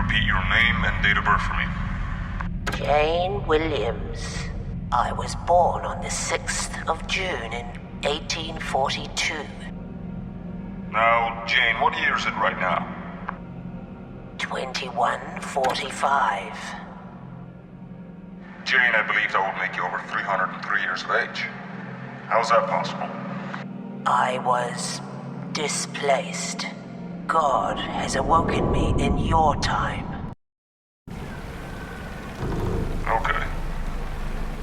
repeat your name and date of birth for me? Jane Williams. I was born on the 6th of June in 1842. Now, Jane, what year is it right now? 2145. Jane, I believe that would make you over 303 years of age. How's that possible? I was displaced. God has awoken me in your time. Okay.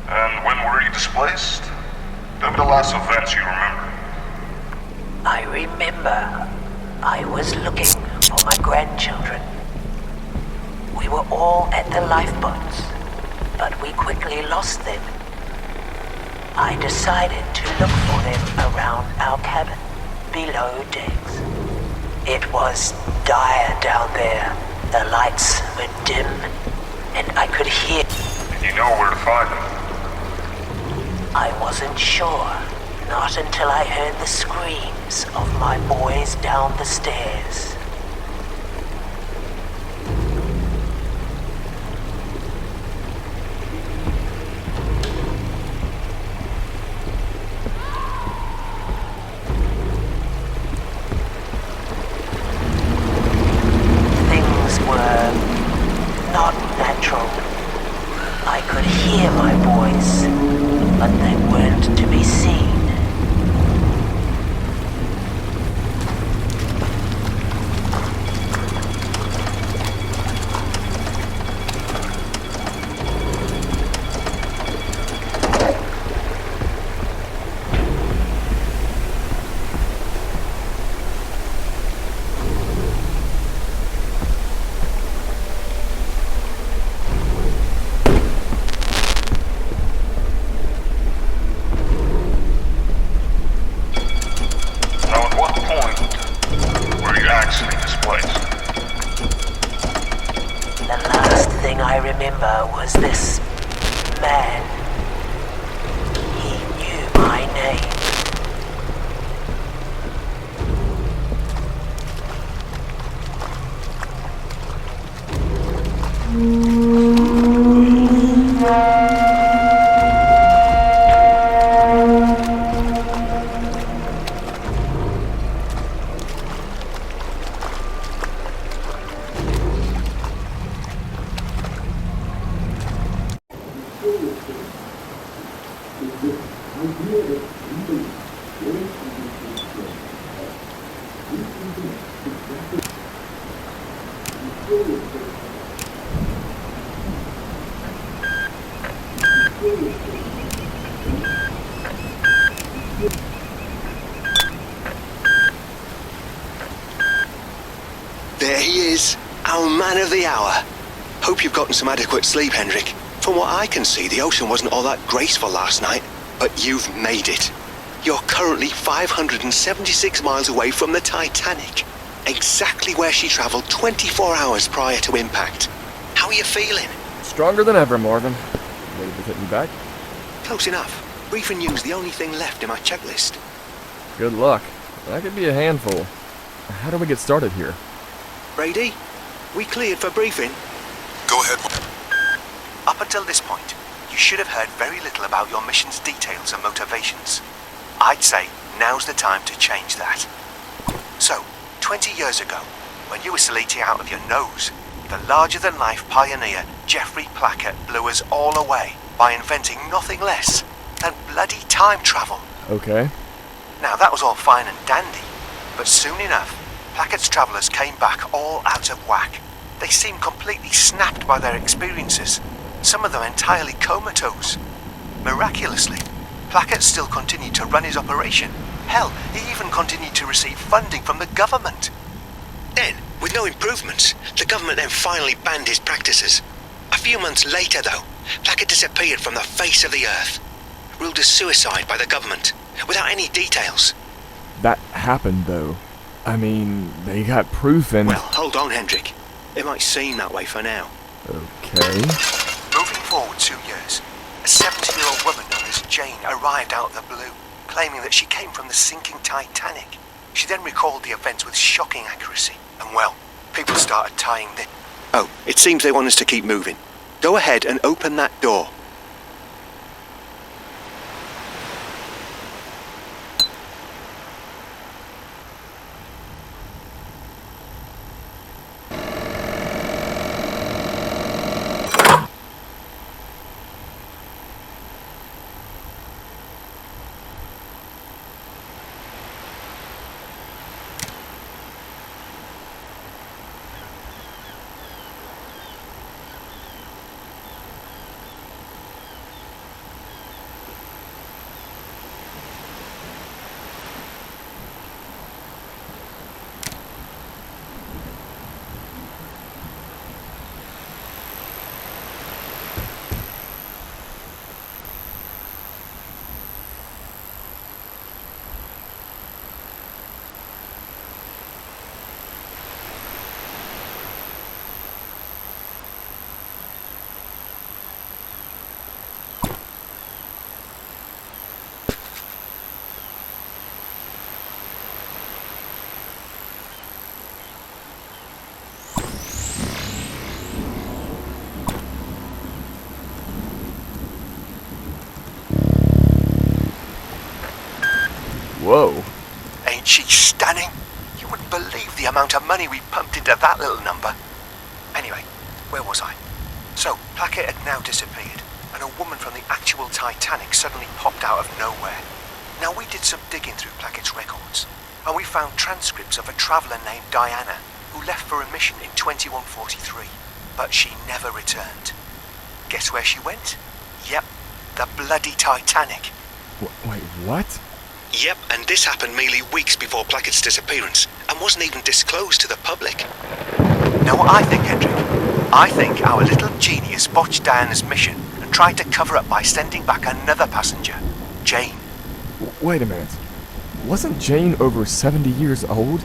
And when were you displaced? Tell me the last events you remember. I remember I was looking for my grandchildren. We were all at the lifeboats, but we quickly lost them. I decided to look for them around our cabin, below decks. It was dire down there. The lights were dim, and I could hear... Did you know where to find them? I wasn't sure, not until I heard the screams of my boys down the stairs. Things were not natural. I could hear my boys, but they weren't to be seen. Was this man. He knew my name. There he is, our man of the hour. Hope you've gotten some adequate sleep, Hendrik. From what I can see, the ocean wasn't all that graceful last night, but you've made it. You're currently 576 miles away from the Titanic, exactly where she traveled 24 hours prior to impact. How are you feeling? Stronger than ever, Morgan. Ready to take me back? Close enough. Briefing you's the only thing left in my checklist. Good luck. That could be a handful. How do we get started here? Brady, we cleared for briefing. Go ahead. Up until this point, you should have heard very little about your mission's details and motivations. I'd say now's the time to change that. So, 20 years ago, when you were still eating out of your nose, the larger-than-life pioneer Geoffrey Plett blew us all away by inventing nothing less than bloody time travel. Okay. Now that was all fine and dandy, but soon enough, Plackett's travellers came back all out of whack. They seemed completely snapped by their experiences, some of them entirely comatose. Miraculously, Plackett still continued to run his operation. Hell, he even continued to receive funding from the government. Then, with no improvements, the government then finally banned his practices. A few months later, though, Plackett disappeared from the face of the earth, ruled as suicide by the government, without any details. That happened, though. I mean, they got proof and... Well, hold on, Hendrik. It might seem that way for now. Okay. Moving forward 2 years, a 70-year-old woman known as Jane arrived out of the blue, claiming that she came from the sinking Titanic. She then recalled the events with shocking accuracy, and well, people started tying this. Oh, it seems they want us to keep moving. Go ahead and open that door. Whoa. Ain't she stunning? You wouldn't believe the amount of money we pumped into that little number. Anyway, where was I? So, Plett had now disappeared, and a woman from the actual Titanic suddenly popped out of nowhere. Now, we did some digging through Platt's records, and we found transcripts of a traveller named Diana, who left for a mission in 2143, but she never returned. Guess where she went? Yep, the bloody Titanic. Wait, what? Yep, and this happened merely weeks before Platt's disappearance, and wasn't even disclosed to the public. Know what I think, Hendrik? I think our little genius botched Diana's mission and tried to cover up by sending back another passenger, Jane. Wait a minute. Wasn't Jane over 70 years old?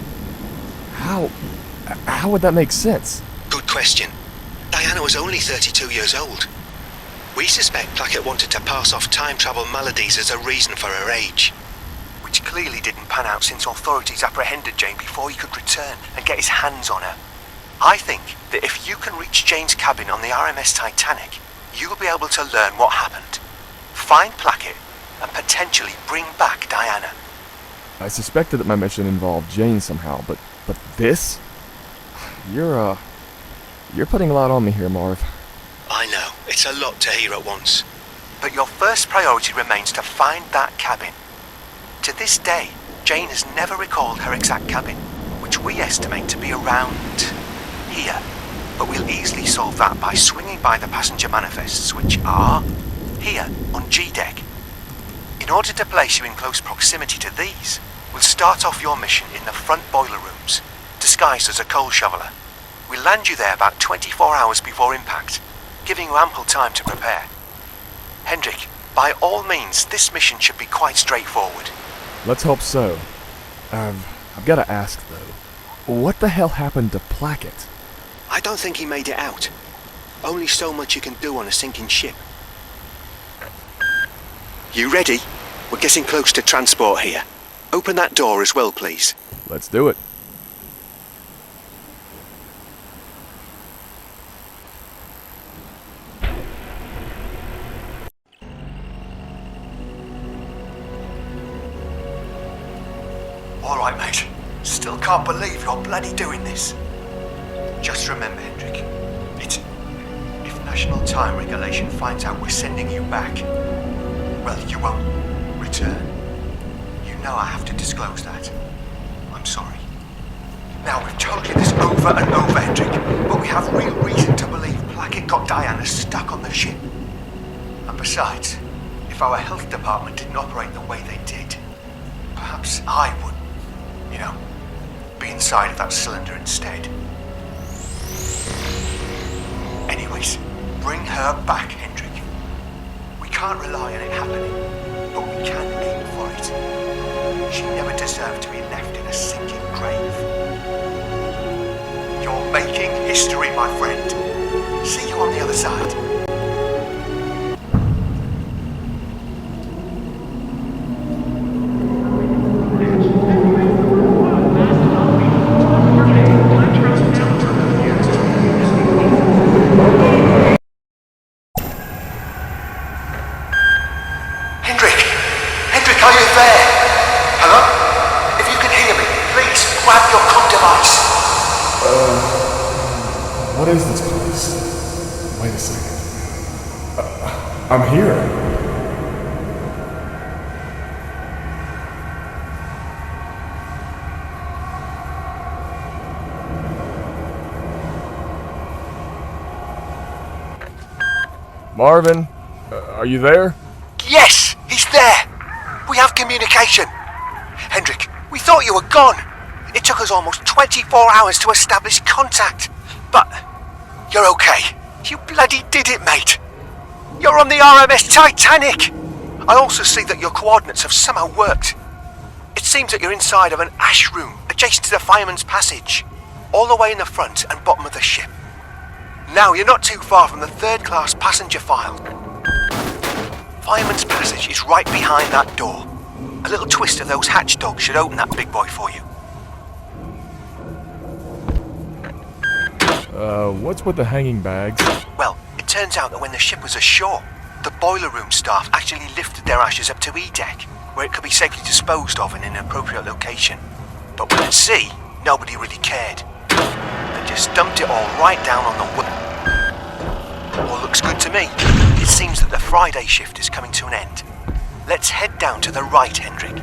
How would that make sense? Good question. Diana was only 32 years old. We suspect Plett wanted to pass off time travel maladies as a reason for her age. Which clearly didn't pan out since authorities apprehended Jane before he could return and get his hands on her. I think that if you can reach Jane's cabin on the RMS Titanic, you'll be able to learn what happened, find Plett, and potentially bring back Diana. I suspected that my mission involved Jane somehow, but this? You're putting a lot on me here, Marv. I know, it's a lot to hear at once. But your first priority remains to find that cabin. To this day, Jane has never recalled her exact cabin, which we estimate to be around here. But we'll easily solve that by swinging by the passenger manifests, which are here on G-Deck. In order to place you in close proximity to these, we'll start off your mission in the front boiler rooms, disguised as a coal shoveler. We'll land you there about 24 hours before impact, giving you ample time to prepare. Hendrik, by all means, this mission should be quite straightforward. Let's hope so. I've got to ask, though. What the hell happened to Plett? I don't think he made it out. Only so much you can do on a sinking ship. You ready? We're getting close to transport here. Open that door as well, please. Let's do it. All right, mate. Still can't believe you're bloody doing this. Just remember, Hendrik, if National Time Regulation finds out we're sending you back, well, you won't return. You know I have to disclose that. I'm sorry. Now, we've told you this over and over, Hendrik, but we have real reason to believe Plett got Diana stuck on the ship. And besides, if our health department didn't operate the way they did, perhaps I would, be inside of that cylinder instead. Anyways, bring her back, Hendrik. We can't rely on it happening, but we can aim for it. She never deserved to be left in a sinking grave. You're making history, my friend. See you on the other side. is this place? Wait a second. I'm here. Marvin, are you there? Yes, he's there. We have communication. Hendrik, we thought you were gone. It took us almost 24 hours to establish contact. But you're okay. You bloody did it, mate. You're on the RMS Titanic. I also see that your coordinates have somehow worked. It seems that you're inside of an ash room adjacent to the fireman's passage, all the way in the front and bottom of the ship. Now you're not too far from the third-class passenger file. Fireman's passage is right behind that door. A little twist of those hatch dogs should open that big boy for you. What's with the hanging bags? Well, it turns out that when the ship was ashore, the boiler room staff actually lifted their ashes up to E-deck, where it could be safely disposed of in an appropriate location. But when at sea, nobody really cared. They just dumped it all right down on the wood. All looks good to me. It seems that the Friday shift is coming to an end. Let's head down to the right, Hendrik.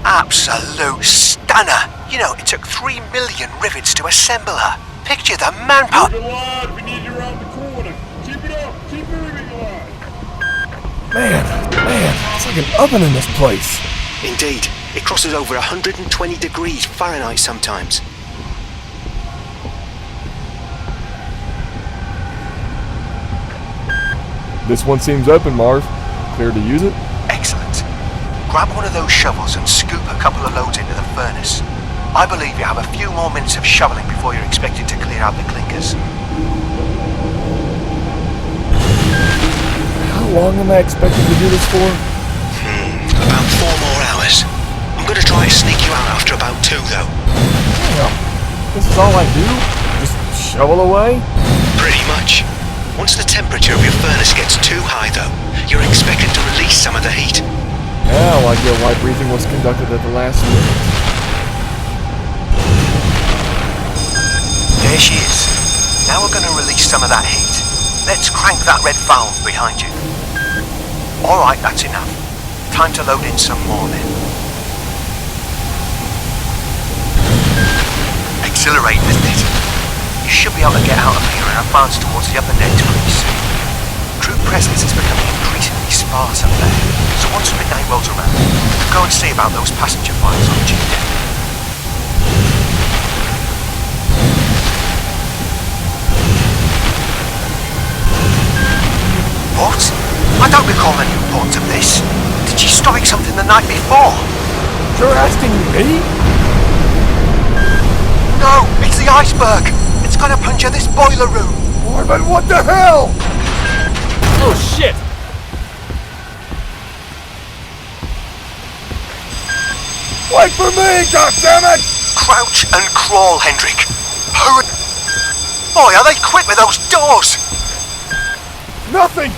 Absolute stunner. You know, it took 3 million rivets to assemble her. Picture the manpower. Keep it alive. We need you around the corner. Keep it up. Keep moving alive. Man, it's like an oven in this place. Indeed, it crosses over 120 degrees Fahrenheit sometimes. This one seems open, Marv. Clear to use it? Excellent. Grab one of those shovels and scoop a couple of loads into the furnace. I believe you have a few more minutes of shoveling before you're expected to clear out the clinkers. How long am I expected to do this for? About 4 more hours. I'm gonna try to sneak you out after about 2, though. Damn, this is all I do? Just shovel away? Pretty much. Once the temperature of your furnace gets too high, though, you're expected to release some of the heat. Yeah, like your light breathing was conducted at the last minute. There she is. Now we're going to release some of that heat. Let's crank that red valve behind you. Alright, that's enough. Time to load in some more then. Exhilarating, isn't it? You should be able to get out of here and advance towards the upper decks pretty soon. Crew presence is becoming increasingly sparse up there, so once midnight rolls around, we'll go and see about those passenger files on G-deck. What? I don't recall any reports of this. Did she strike something the night before? You're asking me? No, it's the iceberg! It's gonna puncture this boiler room! Marvin, what the hell? Oh shit! Wait for me, goddammit! Crouch and crawl, Hendrik. Hurry! Boy, are they quick with those doors! Nothing!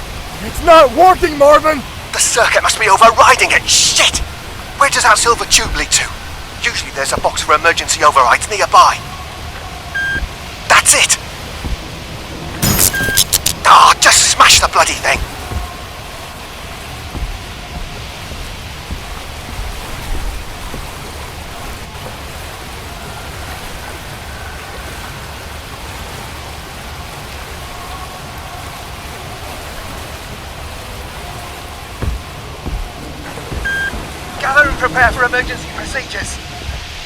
It's not working, Marvin! The circuit must be overriding it. Shit! Where does that silver tube lead to? Usually there's a box for emergency overrides nearby. That's it! Ah, just smash the bloody thing! Gather and prepare for emergency procedures.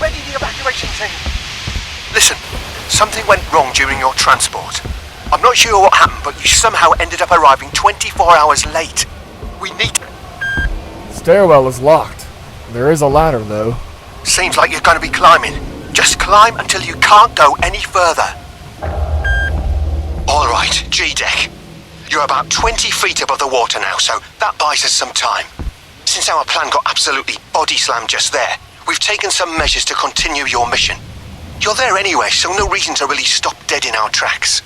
Ready the evacuation team. Listen, something went wrong during your transport. I'm not sure what happened, but you somehow ended up arriving 24 hours late. We need... Stairwell is locked. There is a ladder, though. Seems like you're going to be climbing. Just climb until you can't go any further. All right, G-Deck. You're about 20 feet above the water now, so that buys us some time. Since our plan got absolutely body slammed just there, we've taken some measures to continue your mission. You're there anyway, so no reason to really stop dead in our tracks.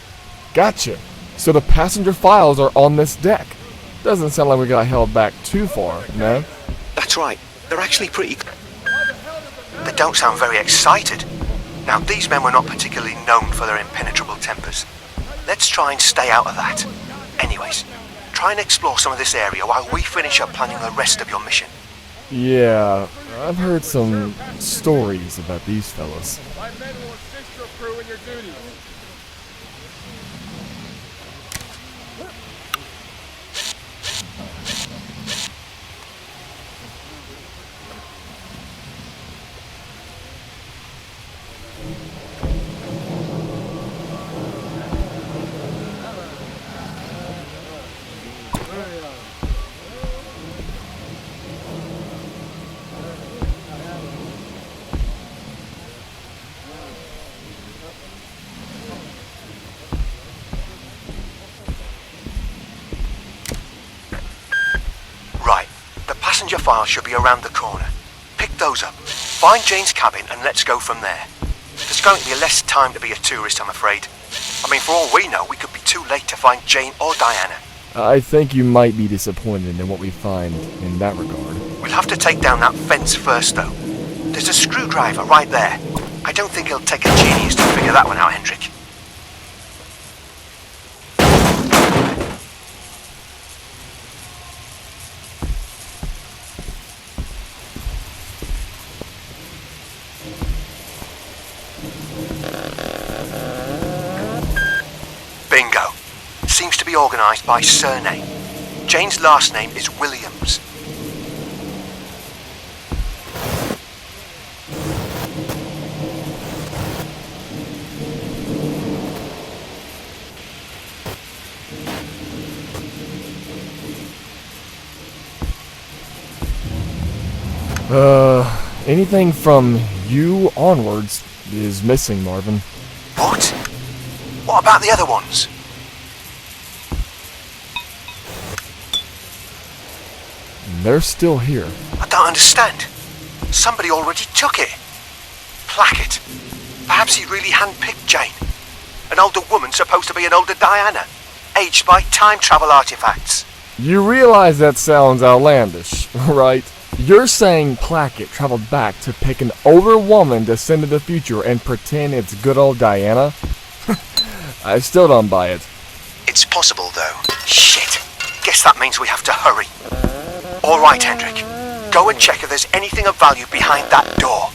Gotcha. So the passenger files are on this deck. Doesn't sound like we got held back too far, no? That's right. They're actually pretty... They don't sound very excited. Now, these men were not particularly known for their impenetrable tempers. Let's try and stay out of that. Anyways, try and explore some of this area while we finish up planning the rest of your mission. Yeah, I've heard some stories about these fellas. My men will assist your crew in your duties. Right, the passenger file should be around the corner. Pick those up, find Jane's cabin, and let's go from there. There's going to be less time to be a tourist, I'm afraid. I mean, for all we know, we could be too late to find Jane or Diana. I think you might be disappointed in what we find in that regard. We'll have to take down that fence first, though. There's a screwdriver right there. I don't think it'll take a genius to figure that one out, Hendrik. Bingo. Seems to be organised by surname. Jane's last name is Williams. Anything from you onwards is missing, Marvin. What? What about the other ones? They're still here. I don't understand. Somebody already took it. Placket. Perhaps he really handpicked Jane. An older woman supposed to be an older Diana, aged by time travel artifacts. You realize that sounds outlandish, right? You're saying Placket traveled back to pick an older woman to send to the future and pretend it's good old Diana? I still don't buy it. It's possible, though. Shit. Guess that means we have to hurry. All right, Hendrik. Go and check if there's anything of value behind that door.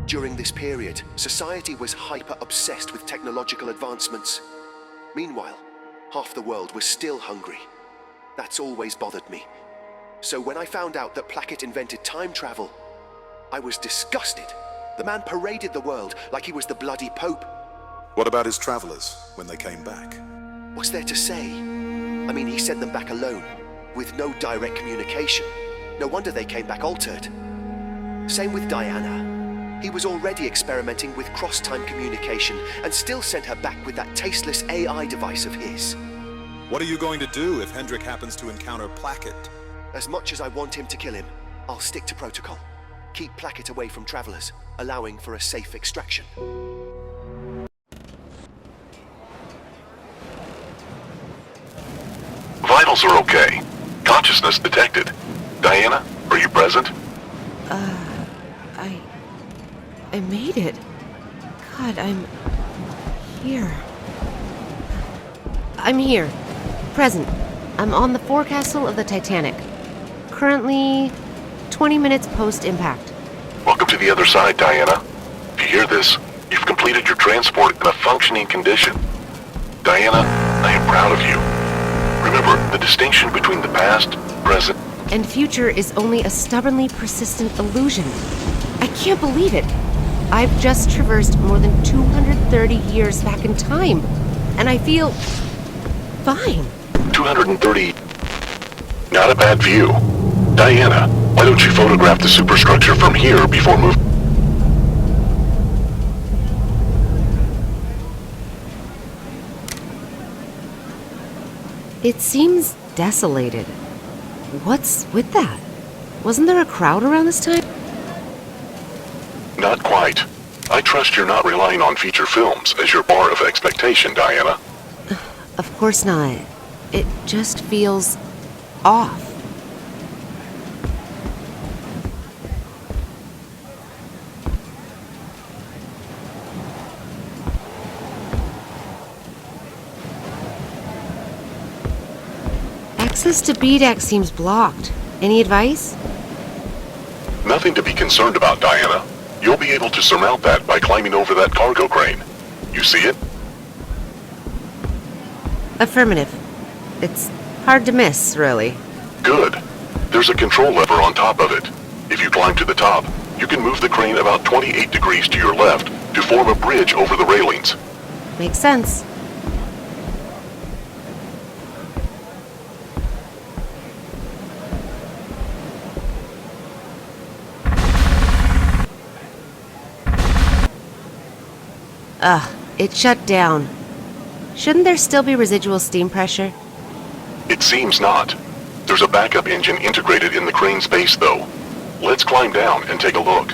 During this period, society was hyper-obsessed with technological advancements. Meanwhile, half the world was still hungry. That's always bothered me. So when I found out that Plett invented time travel, I was disgusted. The man paraded the world like he was the bloody Pope. What about his travelers when they came back? What's there to say? I mean, he sent them back alone, with no direct communication. No wonder they came back altered. Same with Diana. He was already experimenting with cross-time communication and still sent her back with that tasteless AI device of his. What are you going to do if Hendrik happens to encounter Plett? As much as I want him to kill him, I'll stick to protocol. Keep Plett away from travelers, allowing for a safe extraction. Vitals are okay. Consciousness detected. Diana, are you present? I made it. God, I'm here. I'm here. Present. I'm on the forecastle of the Titanic. Currently 20 minutes post-impact. Welcome to the other side, Diana. If you hear this, you've completed your transport in a functioning condition. Diana, I am proud of you. Remember, the distinction between the past, present, And future is only a stubbornly persistent illusion. I can't believe it. I've just traversed more than 230 years back in time, and I feel fine. 230. Not a bad view. Diana, why don't you photograph the superstructure from here before moving? It seems desolated. What's with that? Wasn't there a crowd around this time? Not quite. I trust you're not relying on feature films as your bar of expectation, Diana. Of course not. It just feels off. Access to B deck seems blocked. Any advice? Nothing to be concerned about, Diana. You'll be able to surmount that by climbing over that cargo crane. You see it? Affirmative. It's hard to miss, really. Good. There's a control lever on top of it. If you climb to the top, you can move the crane about 28 degrees to your left to form a bridge over the railings. Makes sense. It shut down. Shouldn't there still be residual steam pressure? It seems not. There's a backup engine integrated in the crane's base, though. Let's climb down and take a look.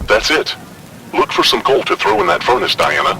That's it. Look for some coal to throw in that furnace, Diana.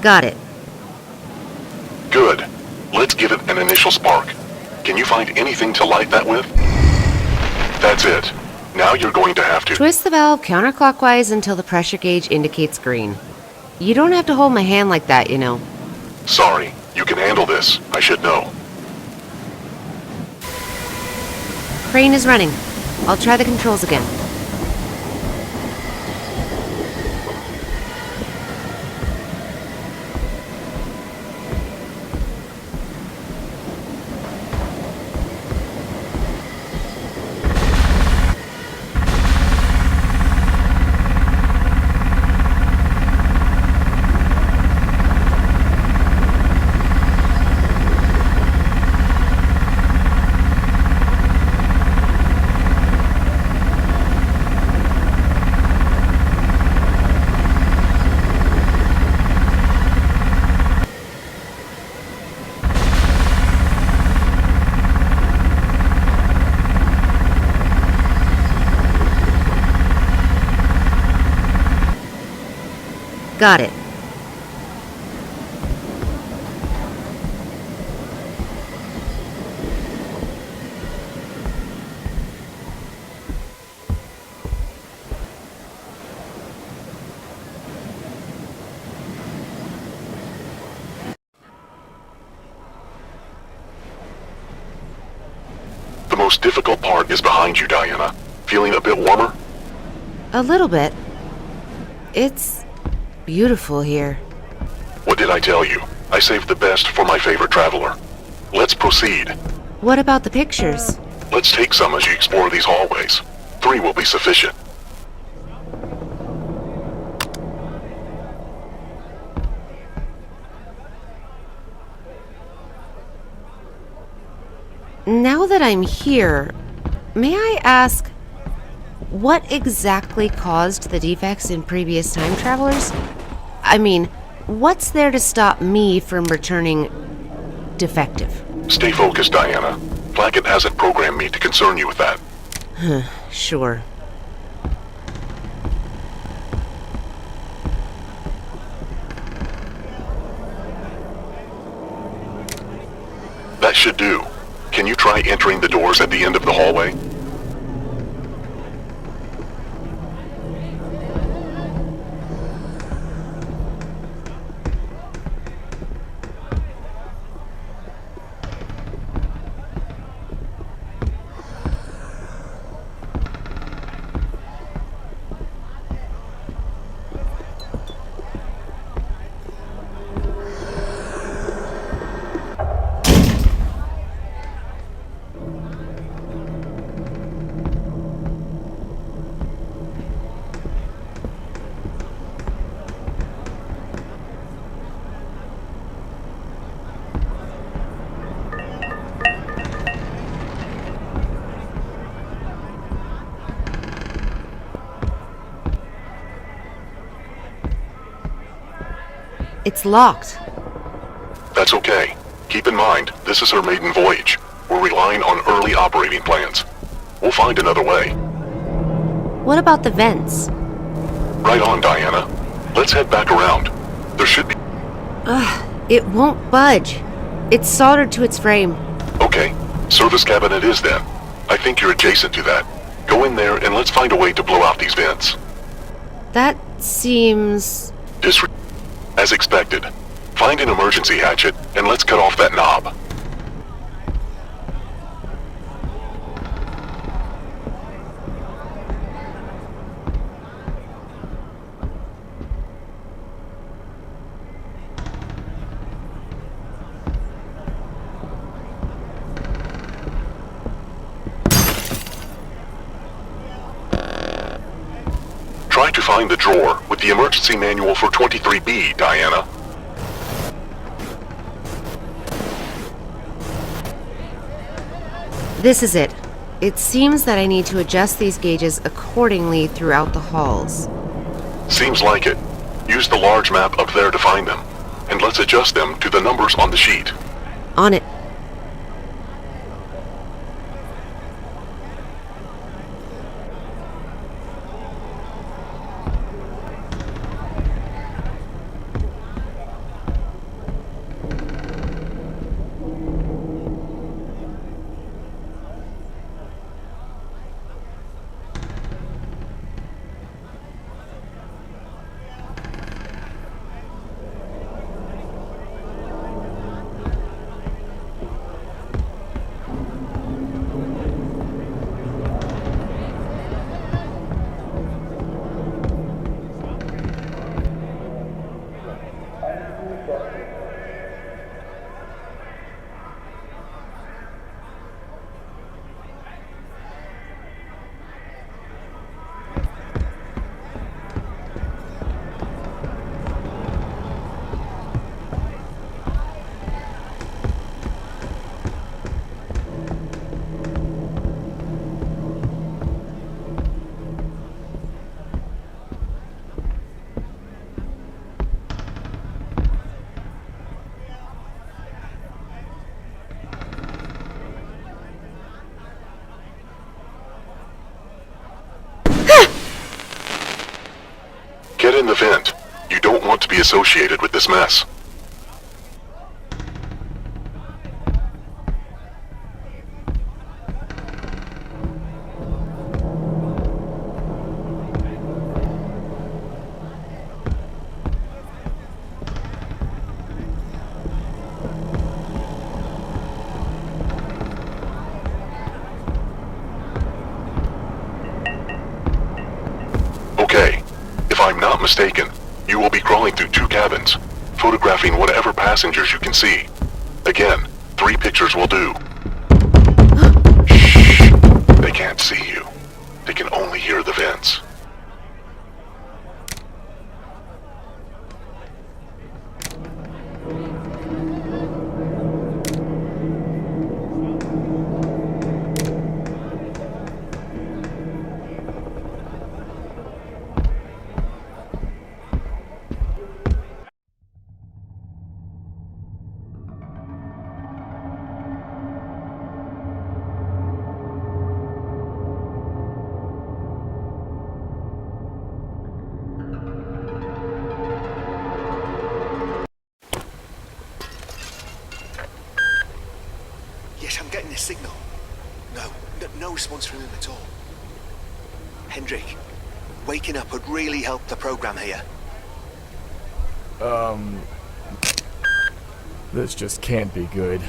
Got it. Good. Let's give it an initial spark. Can you find anything to light that with? That's it. Now you're going to have to... Twist the valve counterclockwise until the pressure gauge indicates green. You don't have to hold my hand like that, you know. Sorry. You can handle this. I should know. Crane is running. I'll try the controls again. Got it. The most difficult part is behind you, Diana. Feeling a bit warmer? A little bit. It's beautiful here. What did I tell you? I saved the best for my favorite traveler. Let's proceed. What about the pictures? Let's take some as you explore these hallways. 3 will be sufficient. Now that I'm here, may I ask, what exactly caused the defects in previous time travelers? I mean, what's there to stop me from returning defective? Stay focused, Diana. Plett hasn't programmed me to concern you with that. Sure. That should do. Can you try entering the doors at the end of the hallway? It's locked. That's okay. Keep in mind, this is her maiden voyage. We're relying on early operating plans. We'll find another way. What about the vents? Right on, Diana. Let's head back around. There should be... It won't budge. It's soldered to its frame. Okay, service cabin it is then. I think you're adjacent to that. Go in there and let's find a way to blow out these vents. That seems... As expected. Find an emergency hatchet and let's cut off that knob. Try to find the drawer with the emergency manual for 23B, Diana. This is it. It seems that I need to adjust these gauges accordingly throughout the halls. Seems like it. Use the large map up there to find them. And let's adjust them to the numbers on the sheet. On it. Get in the vent. You don't want to be associated with this mess. Okay, if I'm not mistaken, you will be crawling through 2 cabins, photographing whatever passengers you can see. Again, 3 pictures will do. Shh! They can't see you. They can only hear the vents. Yes, I'm getting a signal. No response from him at all. Hendrik, waking up would really help the program here. This just can't be good.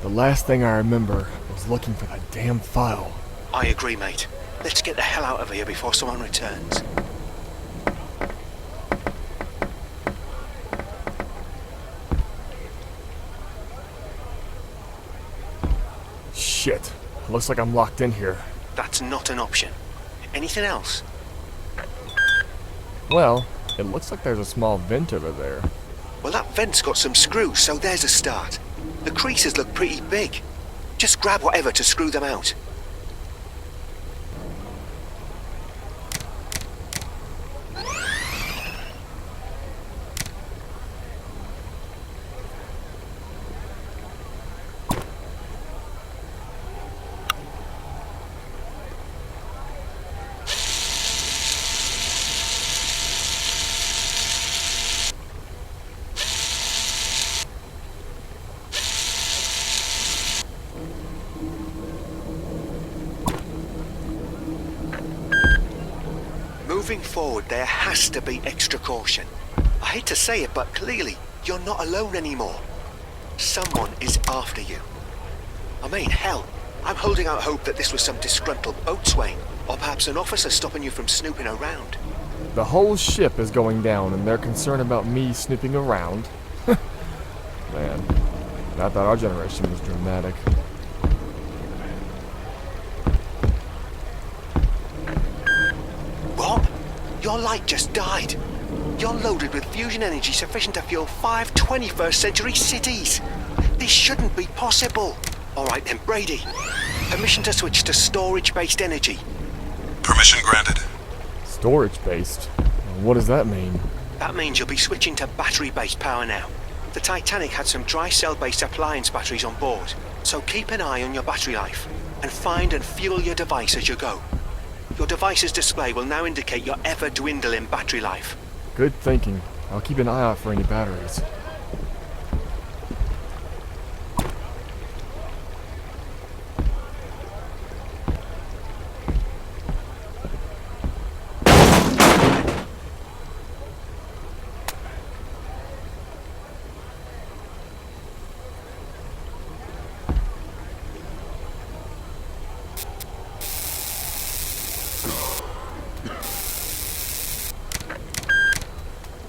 The last thing I remember was looking for that damn file. I agree, mate. Let's get the hell out of here before someone returns. Shit. Looks like I'm locked in here. That's not an option. Anything else? Well, it looks like there's a small vent over there. Well, that vent's got some screws, so there's a start. The creases look pretty big. Just grab whatever to screw them out. Moving forward, there has to be extra caution. I hate to say it, but clearly, you're not alone anymore. Someone is after you. I mean, hell, I'm holding out hope that this was some disgruntled boatswain, or perhaps an officer stopping you from snooping around. The whole ship is going down, and they're concerned about me snooping around. Man, I thought our generation was dramatic. What? Your light just died. You're loaded with fusion energy sufficient to fuel 5 21st century cities. This shouldn't be possible. Alright then, Brady. Permission to switch to storage-based energy. Permission granted. Storage-based? What does that mean? That means you'll be switching to battery-based power now. The Titanic had some dry cell-based appliance batteries on board, so keep an eye on your battery life, and find and fuel your device as you go. Your device's display will now indicate your ever-dwindling battery life. Good thinking. I'll keep an eye out for any batteries.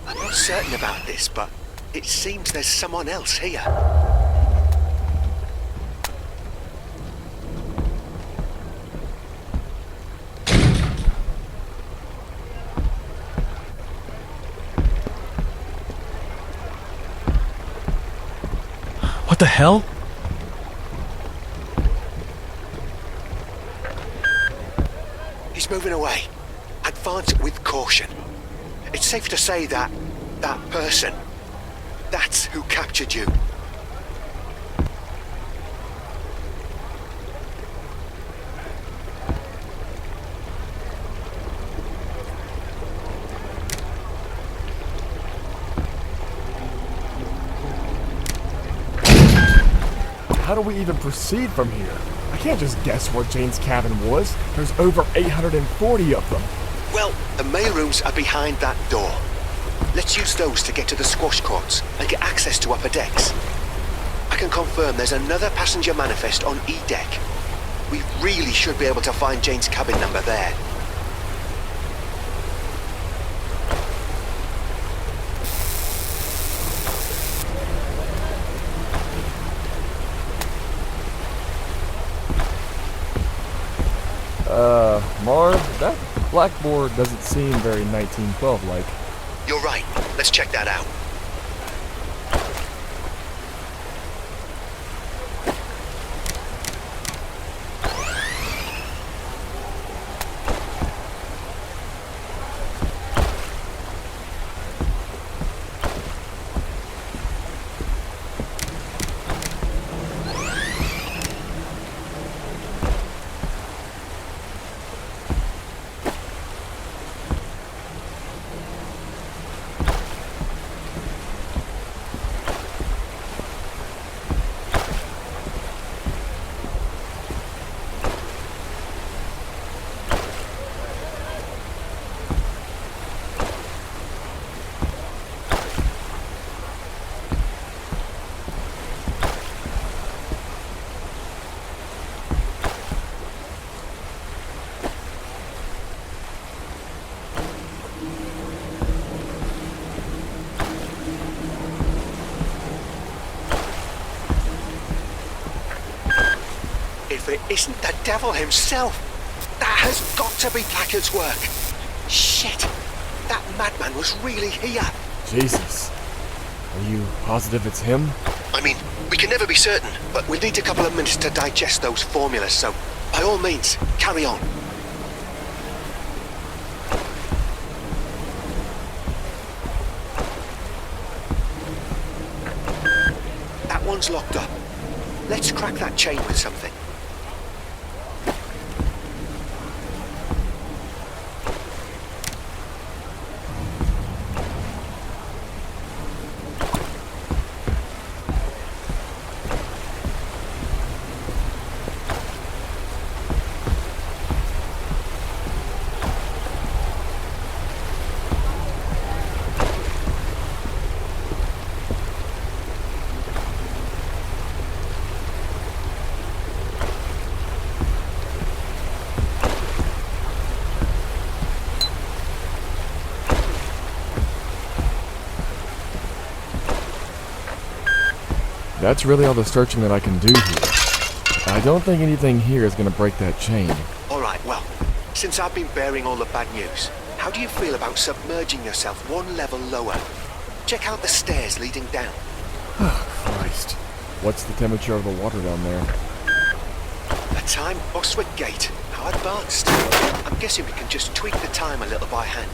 I'm not certain about this, but it seems there's someone else here. What the hell? He's moving away. Advance with caution. It's safe to say that person, that's who captured you. do we even proceed from here? I can't just guess where Jane's cabin was. There's over 840 of them. Well, the mailrooms are behind that door. Let's use those to get to the squash courts and get access to upper decks. I can confirm there's another passenger manifest on E deck. We really should be able to find Jane's cabin number there. Marv, that blackboard doesn't seem very 1912-like. You're right. Let's check that out. If it isn't the devil himself, that has got to be Placard's work. Shit, that madman was really here. Jesus. Are you positive it's him? I mean, we can never be certain, but we'll need a couple of minutes to digest those formulas, so by all means, carry on. That one's locked up. Let's crack that chain with something. That's really all the searching that I can do here. I don't think anything here is going to break that chain. Alright, well, since I've been bearing all the bad news, how do you feel about submerging yourself one level lower? Check out the stairs leading down. Oh, Christ. What's the temperature of the water down there? A time Boswick Gate. How advanced. I'm guessing we can just tweak the time a little by hand.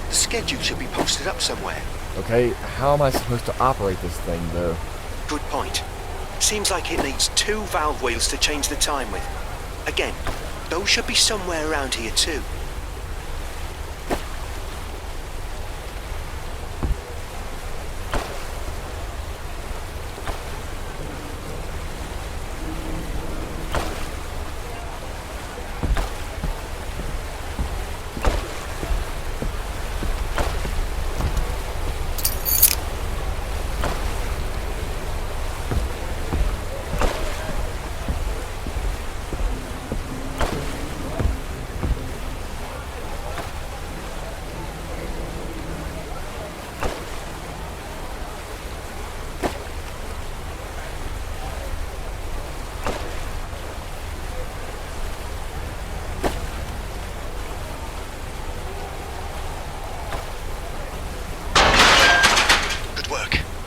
The schedule should be posted up somewhere. Okay, how am I supposed to operate this thing, though? Good point. Seems like it needs 2 valve wheels to change the time with. Again, those should be somewhere around here too.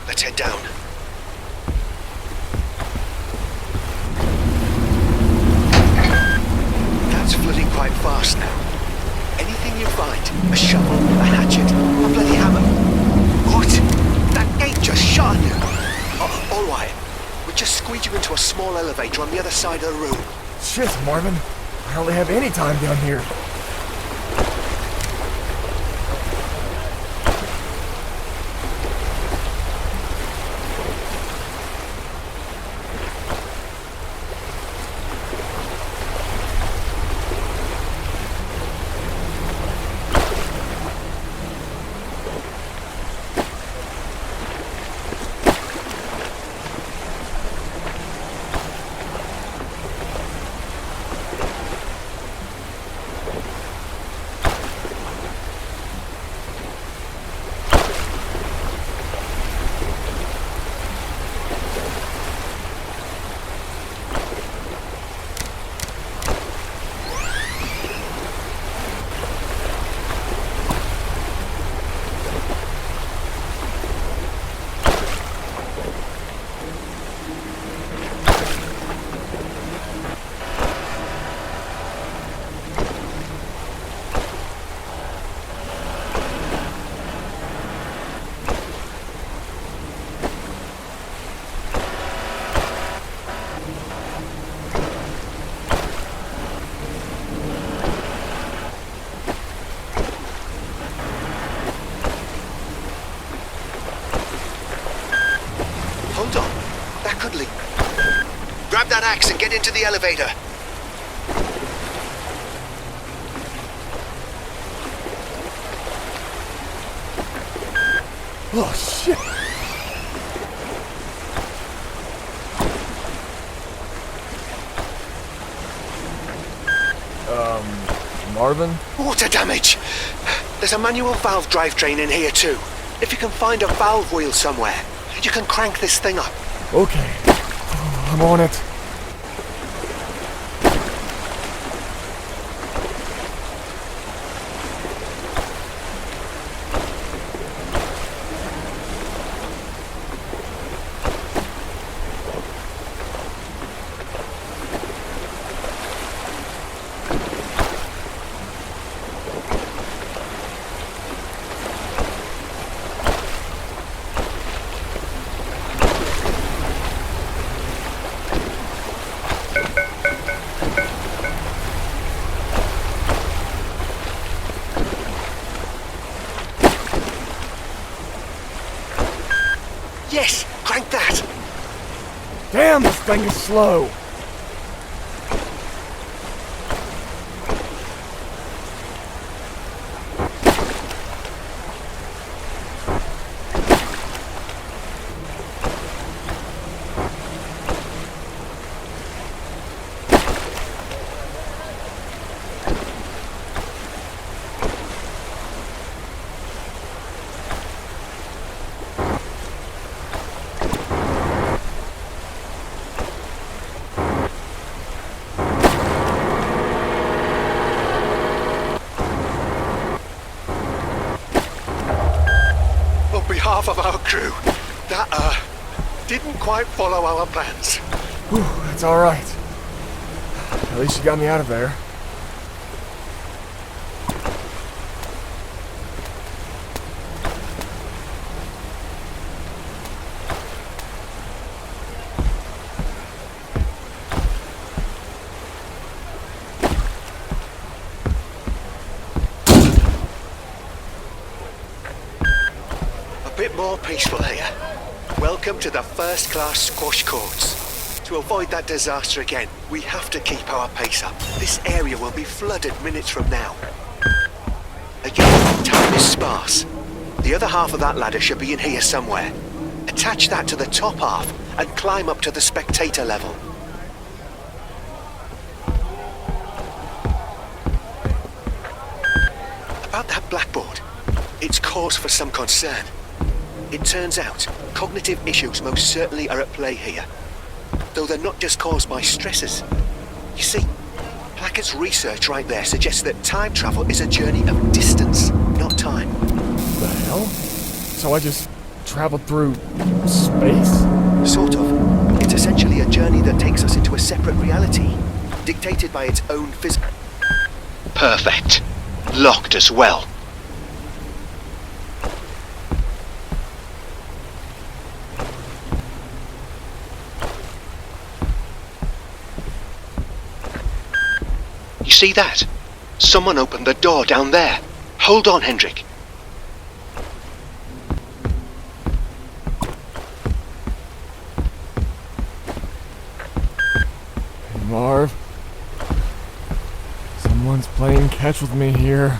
Let's head down. That's flooding quite fast now. Anything you find, a shovel, a hatchet, a bloody hammer. What? That gate just shut on you. All right. We'll just squeeze you into a small elevator on the other side of the room. Shit, Marvin. I hardly have any time down here. grab that axe and get into the elevator. Oh, shit! Marvin? Water damage! There's a manual valve drivetrain in here too. If you can find a valve wheel somewhere, you can crank this thing up. Okay. I'm on it. Yes, crank that! Damn, this thing is slow. On behalf of our crew, that, didn't quite follow our plans. Whew, that's alright. At least you got me out of there. A bit more peaceful here. Welcome to the first-class squash courts. To avoid that disaster again, we have to keep our pace up. This area will be flooded minutes from now. Again, time is sparse. The other half of that ladder should be in here somewhere. Attach that to the top half and climb up to the spectator level. About that blackboard, it's cause for some concern. It turns out, cognitive issues most certainly are at play here. Though they're not just caused by stresses. You see, Plackett's research right there suggests that time travel is a journey of distance, not time. The hell? So I just traveled through space? Sort of. It's essentially a journey that takes us into a separate reality, dictated by its own Perfect. Locked as well. You see that? Someone opened the door down there. Hold on, Hendrik. Marv. Someone's playing catch with me here.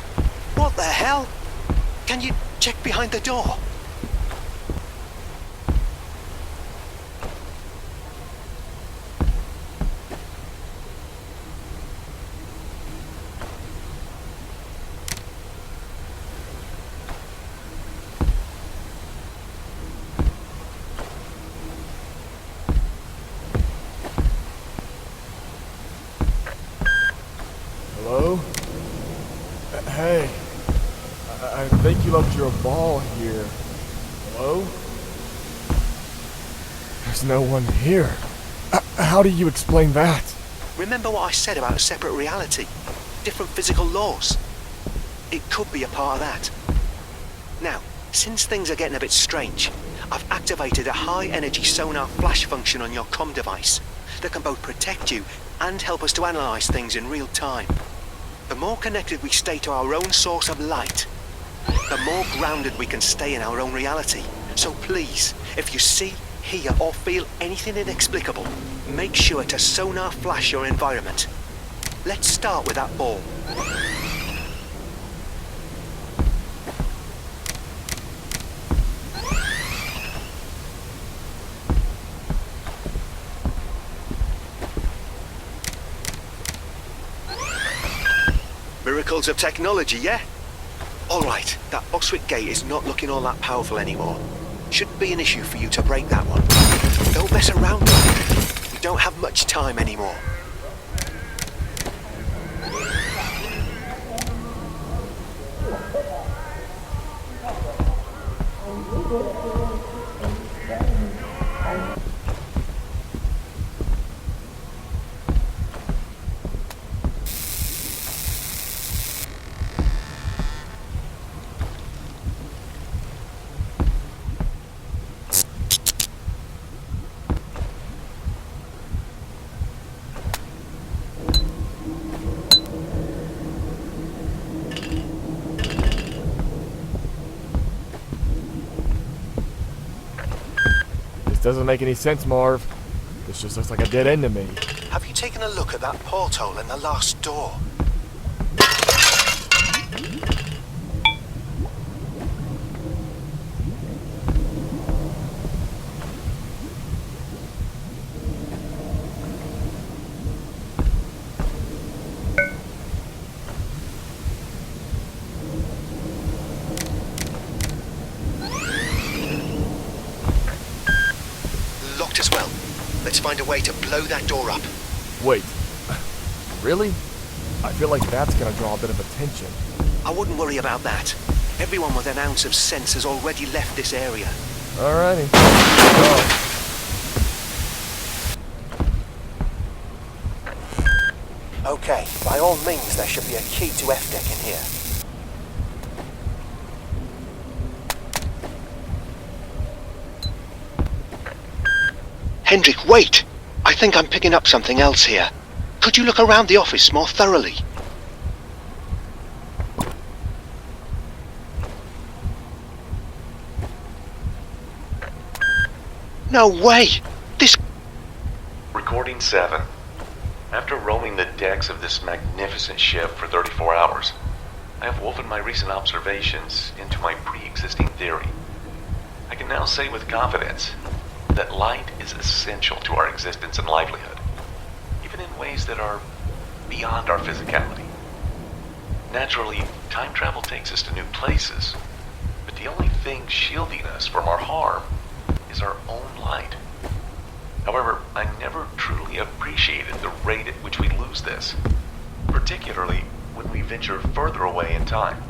What the hell? Can you check behind the door? Hello? Hey. I think you left your ball here. Hello? There's no one here. How do you explain that? Remember what I said about a separate reality? Different physical laws? It could be a part of that. Now, since things are getting a bit strange, I've activated a high-energy sonar flash function on your comm device that can both protect you and help us to analyze things in real time. The more connected we stay to our own source of light, the more grounded we can stay in our own reality. So please, if you see, hear or feel anything inexplicable, make sure to sonar flash your environment. Let's start with that ball. Miracles of technology, yeah? Alright, that Oswick gate is not looking all that powerful anymore. Shouldn't be an issue for you to break that one. Don't mess around though. We don't have much time anymore. Doesn't make any sense, Marv. This just looks like a dead end to me. Have you taken a look at that porthole in the last door? Locked as well. Let's find a way to blow that door up. Wait. Really? I feel like that's gonna draw a bit of attention. I wouldn't worry about that. Everyone with an ounce of sense has already left this area. Alrighty. Go. Okay, by all means there should be a key to F-deck in here. Hendrik, wait! I think I'm picking up something else here. Could you look around the office more thoroughly? No way! This... Recording 7. After roaming the decks of this magnificent ship for 34 hours, I have woven my recent observations into my pre-existing theory. I can now say with confidence that light is essential to our existence and livelihood, even in ways that are beyond our physicality. Naturally, time travel takes us to new places, but the only thing shielding us from our harm is our own light. However, I never truly appreciated the rate at which we lose this, particularly when we venture further away in time.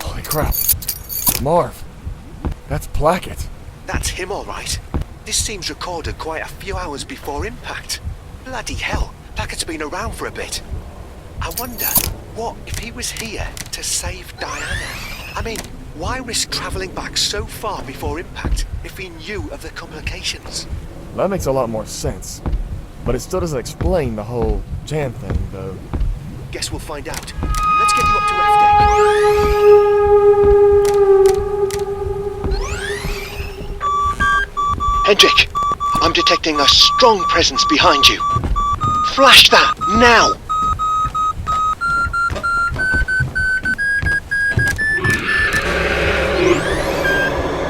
Holy crap. Marv. That's Plett. That's him all right. This seems recorded quite a few hours before impact. Bloody hell, Plackett's been around for a bit. I wonder, what if he was here to save Diana? I mean, why risk travelling back so far before impact if he knew of the complications? That makes a lot more sense. But it still doesn't explain the whole Jan thing, though. Guess we'll find out. Let's get you up to F-deck. Hendrik, I'm detecting a strong presence behind you. Flash that, now!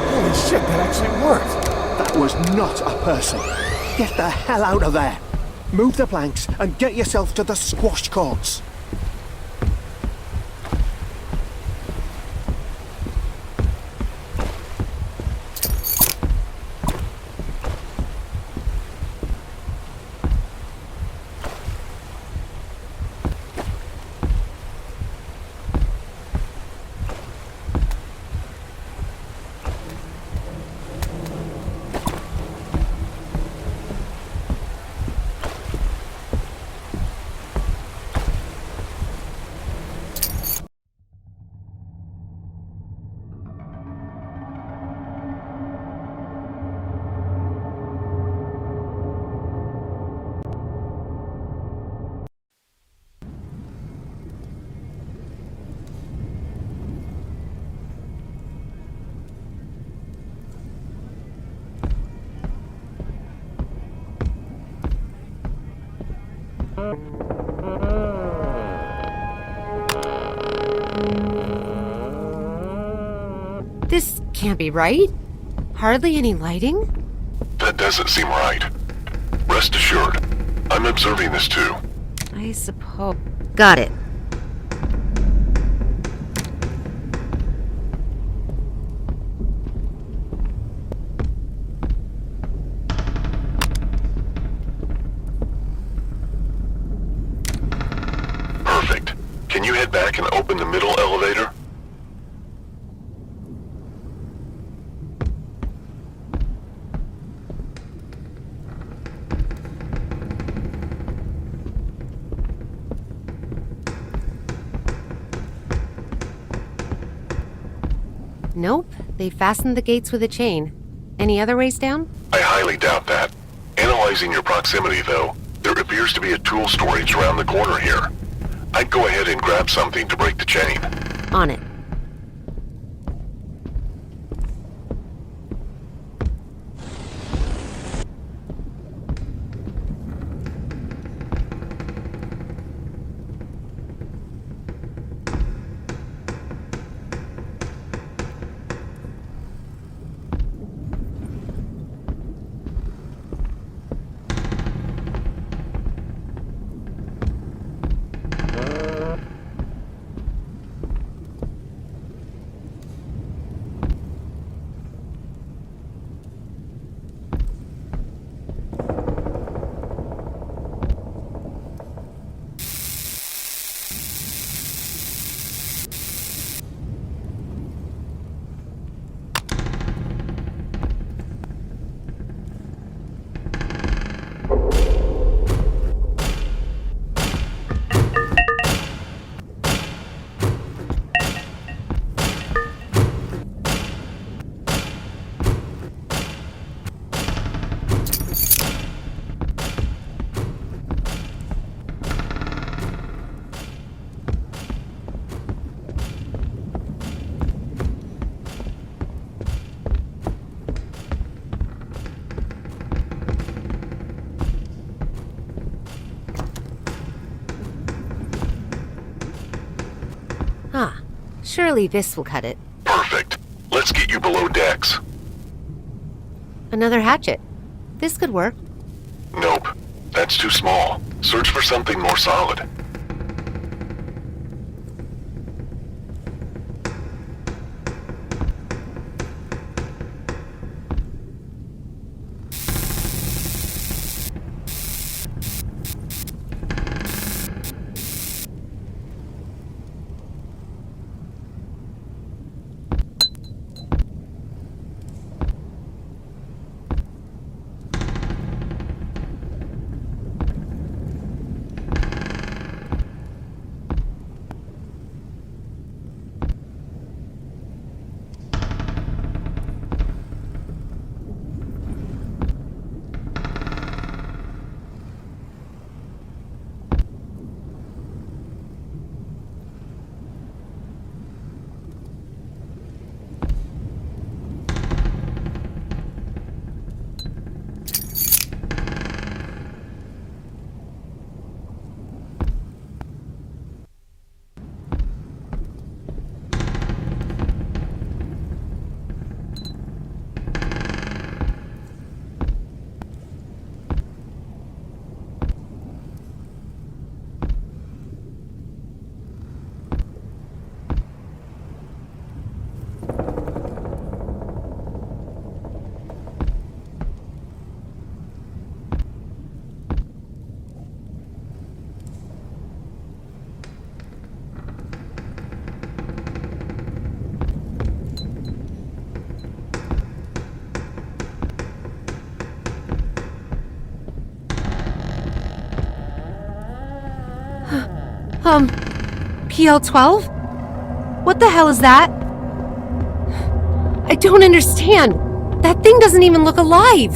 Holy shit, that actually worked! That was not a person. Get the hell out of there. Move the planks and get yourself to the squash courts. This can't be right. Hardly any lighting? That doesn't seem right. Rest assured, I'm observing this too. I suppose. Got it. Perfect. Can you head back and open the middle elevator? Nope. They fastened the gates with a chain. Any other ways down? I highly doubt that. Analyzing your proximity, though, there appears to be a tool storage around the corner here. I'd go ahead and grab something to break the chain. On it. Ah, surely this will cut it. Perfect. Let's get you below decks. Another hatchet. This could work. Nope. That's too small. Search for something more solid. PL-12? What the hell is that? I don't understand. That thing doesn't even look alive.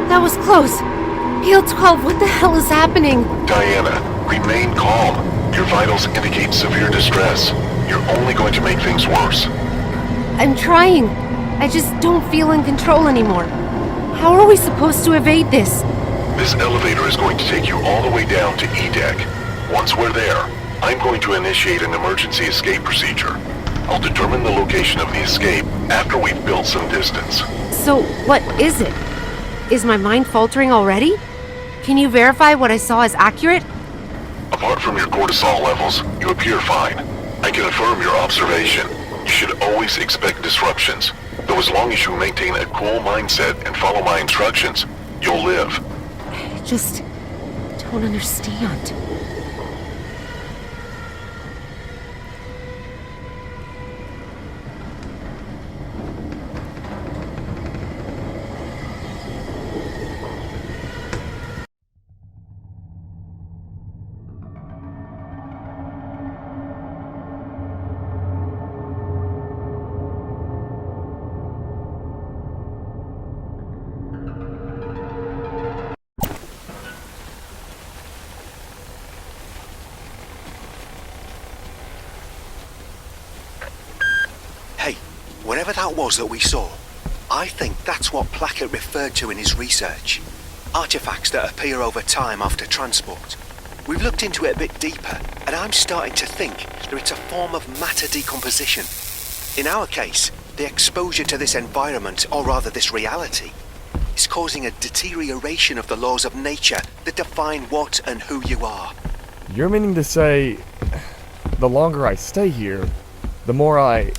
That was close. PL-12, what the hell is happening? Diana, remain calm. Your vitals indicate severe distress. You're only going to make things worse. I'm trying. I just don't feel in control anymore. How are we supposed to evade this? This elevator is going to take you all the way down to E-Deck. Once we're there, I'm going to initiate an emergency escape procedure. I'll determine the location of the escape after we've built some distance. So, what is it? Is my mind faltering already? Can you verify what I saw is accurate? Apart from your cortisol levels, you appear fine. I can affirm your observation. You should always expect disruptions, though as long as you maintain a cool mindset and follow my instructions, you'll live. I just don't understand. Hey, whatever that was that we saw, I think that's what Plett referred to in his research. Artifacts that appear over time after transport. We've looked into it a bit deeper, and I'm starting to think that it's a form of matter decomposition. In our case, the exposure to this environment, or rather this reality, is causing a deterioration of the laws of nature that define what and who you are. You're meaning to say, the longer I stay here, the more I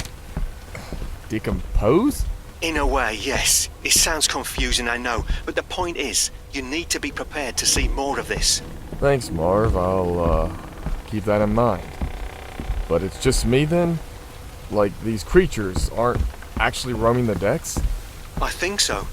decompose? In a way, yes. It sounds confusing, I know, but the point is, you need to be prepared to see more of this. Thanks, Marv. I'll, keep that in mind. But it's just me then? Like, these creatures aren't actually roaming the decks? I think so.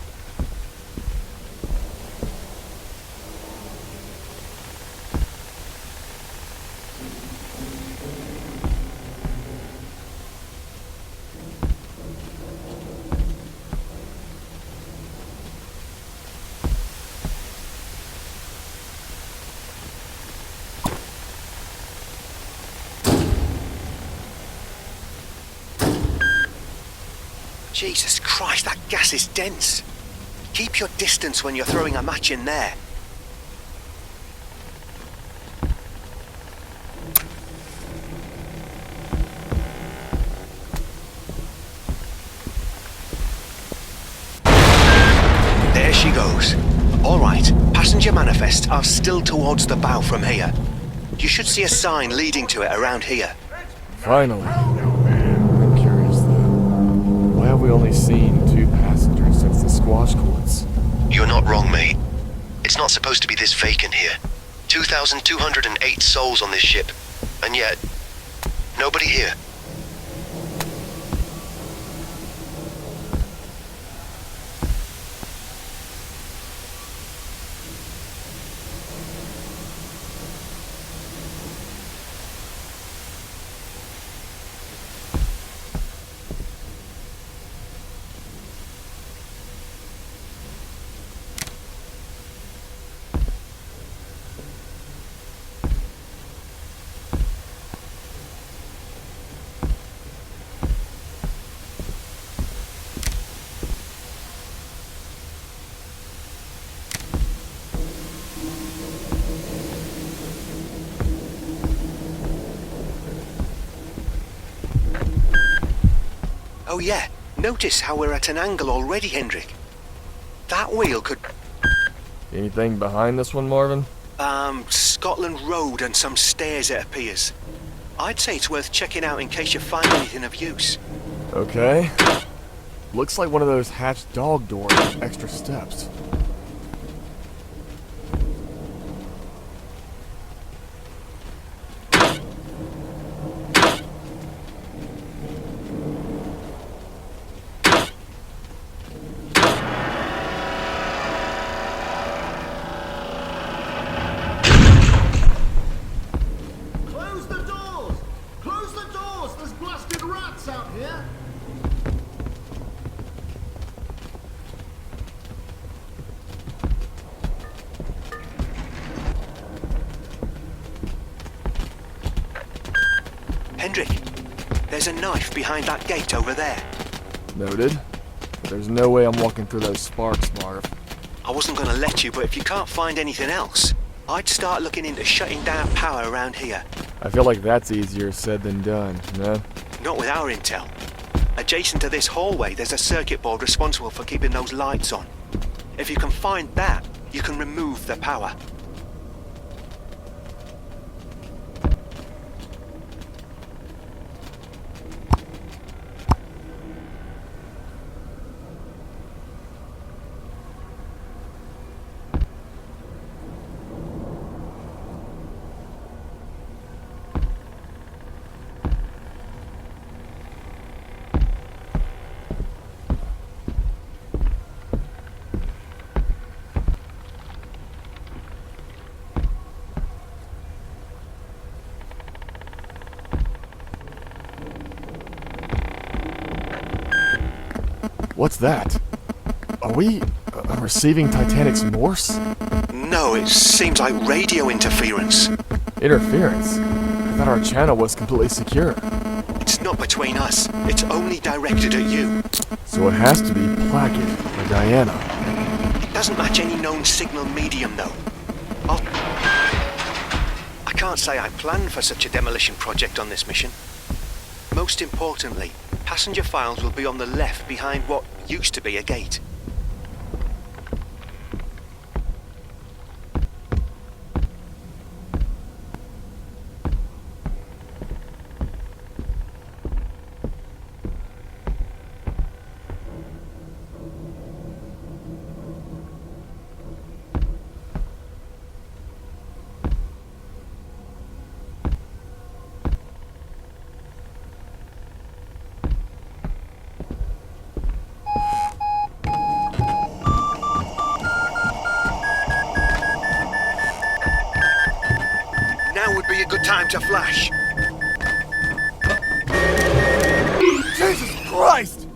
Jesus Christ, that gas is dense. Keep your distance when you're throwing a match in there. There she goes. All right, passenger manifests are still towards the bow from here. You should see a sign leading to it around here. Finally. I'm curious though. Why have we only seen 2 passengers since the squash courts? You're not wrong, mate. It's not supposed to be this vacant here. 2,208 souls on this ship. And yet, nobody here. Oh yeah, notice how we're at an angle already, Hendrik. That wheel could... Anything behind this one, Marvin? Scotland Road and some stairs, it appears. I'd say it's worth checking out in case you find anything of use. Okay. Looks like one of those hatched dog doors with extra steps. Close the doors! Close the doors! There's blasted rats out here! Hendrik, there's a knife behind that gate over there. Noted. There's no way I'm walking through those sparks, Marv. I wasn't going to let you, but if you can't find anything else, I'd start looking into shutting down power around here. I feel like that's easier said than done, no? Not with our intel. Adjacent to this hallway, there's a circuit board responsible for keeping those lights on. If you can find that, you can remove the power. What's that? Are we receiving Titanic's Morse? No, it seems like radio interference. Interference? I thought our channel was completely secure. It's not between us. It's only directed at you. So it has to be Placket or Diana. It doesn't match any known signal medium, though. I can't say I planned for such a demolition project on this mission. Most importantly, passenger files will be on the left behind what used to be a gate. Now would be a good time to flash. Jesus Christ!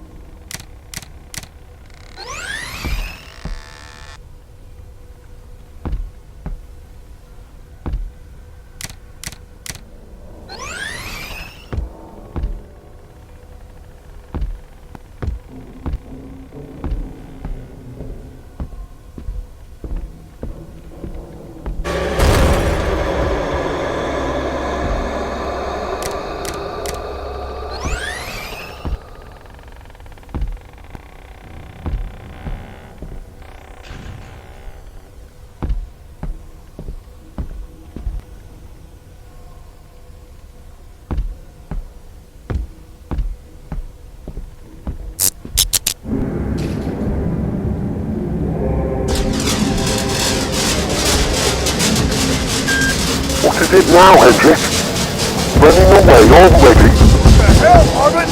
What is it now, Hendrik? Running away already? What the hell, Marvin?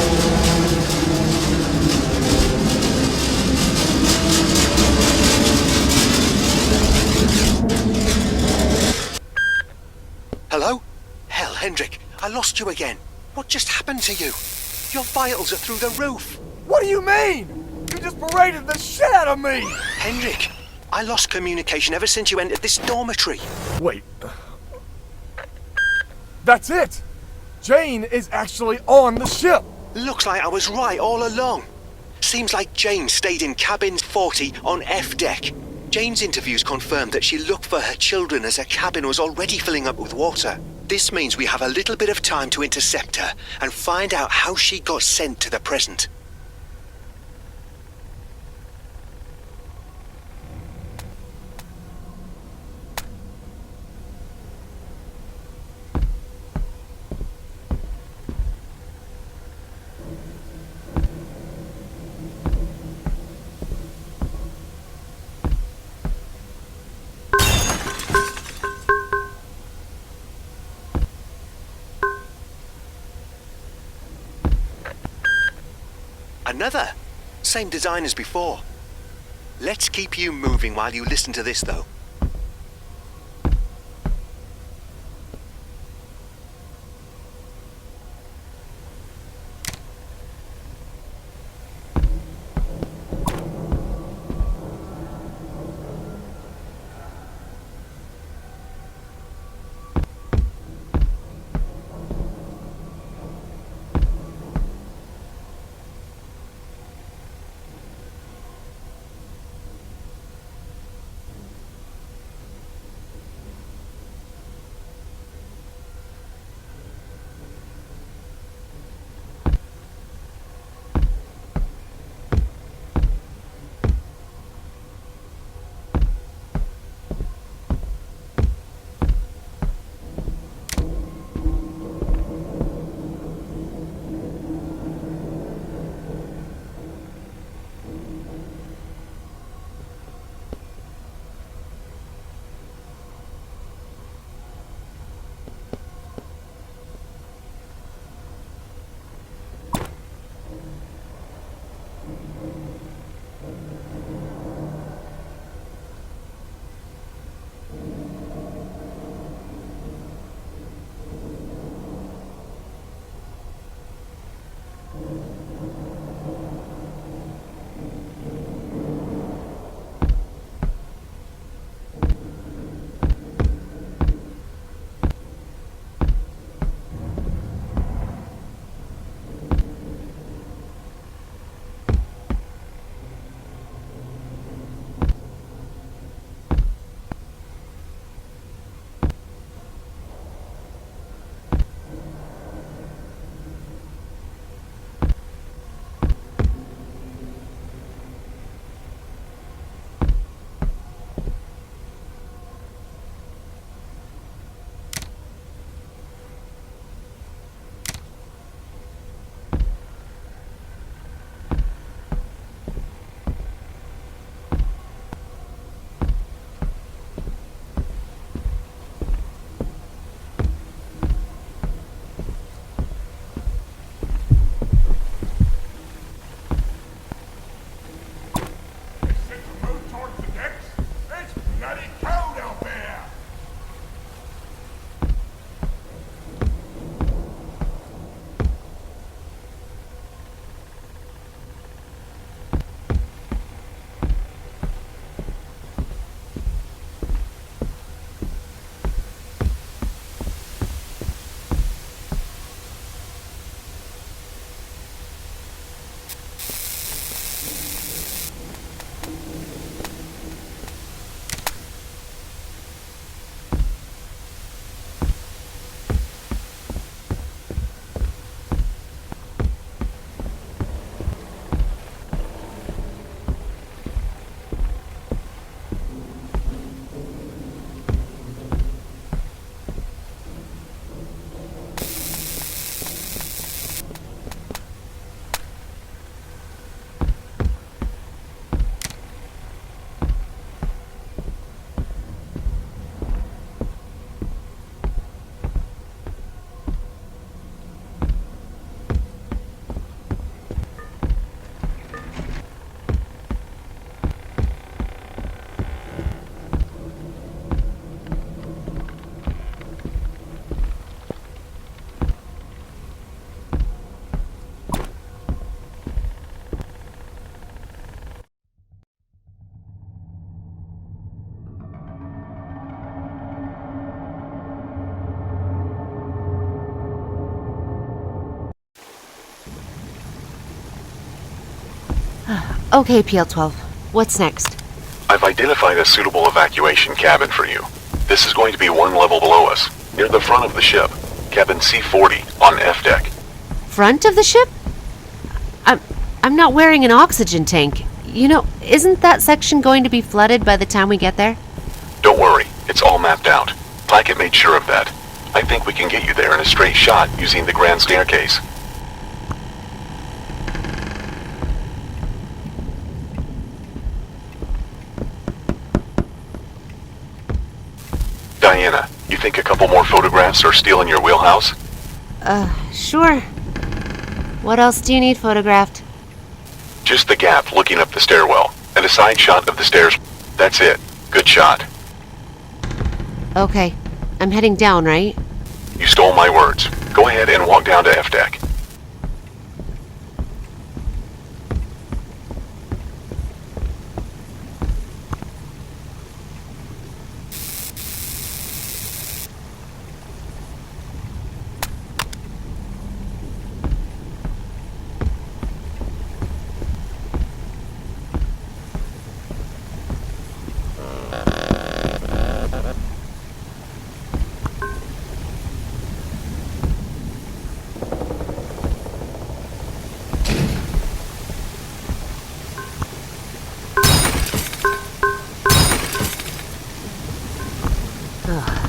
Hello? Hell, Hendrik, I lost you again. What just happened to you? Your vitals are through the roof. What do you mean? You just paraded the shit out of me! Hendrik, I lost communication ever since you entered this dormitory. Wait. That's it! Jane is actually on the ship! Looks like I was right all along. Seems like Jane stayed in cabin 40 on F deck. Jane's interviews confirmed that she looked for her children as her cabin was already filling up with water. This means we have a little bit of time to intercept her and find out how she got sent to the present. Another. Same design as before. Let's keep you moving while you listen to this, though. Okay, PL-12. What's next? I've identified a suitable evacuation cabin for you. This is going to be one level below us, near the front of the ship. Cabin C40 on F deck. Front of the ship? I'm not wearing an oxygen tank. You know, isn't that section going to be flooded by the time we get there? Don't worry, it's all mapped out. Plackett made sure of that. I think we can get you there in a straight shot using the grand staircase. Diana, you think a couple more photographs are still in your wheelhouse? Sure. What else do you need photographed? Just the gap looking up the stairwell, and a side shot of the stairs. That's it. Good shot. Okay. I'm heading down, right? You stole my words. Go ahead and walk down to F deck.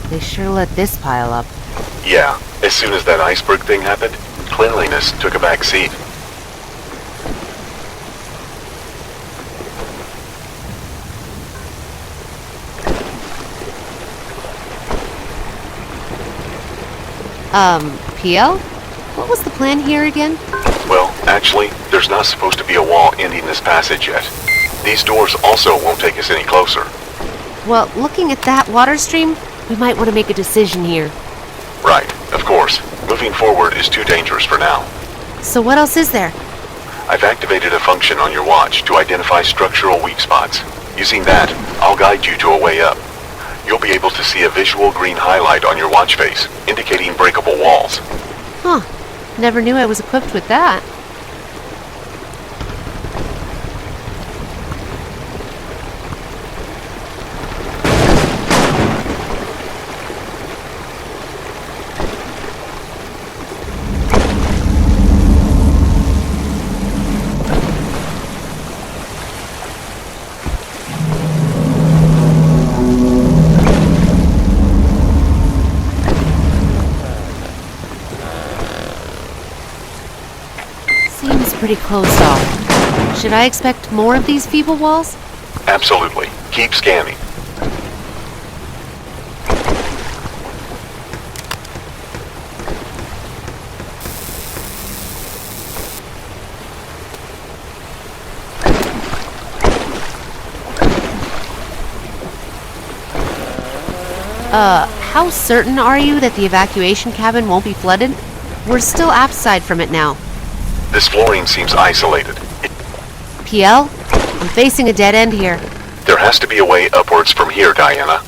They sure let this pile up. Yeah, as soon as that iceberg thing happened, cleanliness took a back seat. PL? What was the plan here again? Well, actually, there's not supposed to be a wall ending this passage yet. These doors also won't take us any closer. Well, looking at that water stream, we might want to make a decision here. Right, of course. Moving forward is too dangerous for now. So what else is there? I've activated a function on your watch to identify structural weak spots. Using that, I'll guide you to a way up. You'll be able to see a visual green highlight on your watch face, indicating breakable walls. Huh. Never knew I was equipped with that. Pretty closed off. Should I expect more of these feeble walls? Absolutely. Keep scanning. How certain are you that the evacuation cabin won't be flooded? We're still outside from it now. This flooring seems isolated. PL? I'm facing a dead end here. There has to be a way upwards from here, Diana.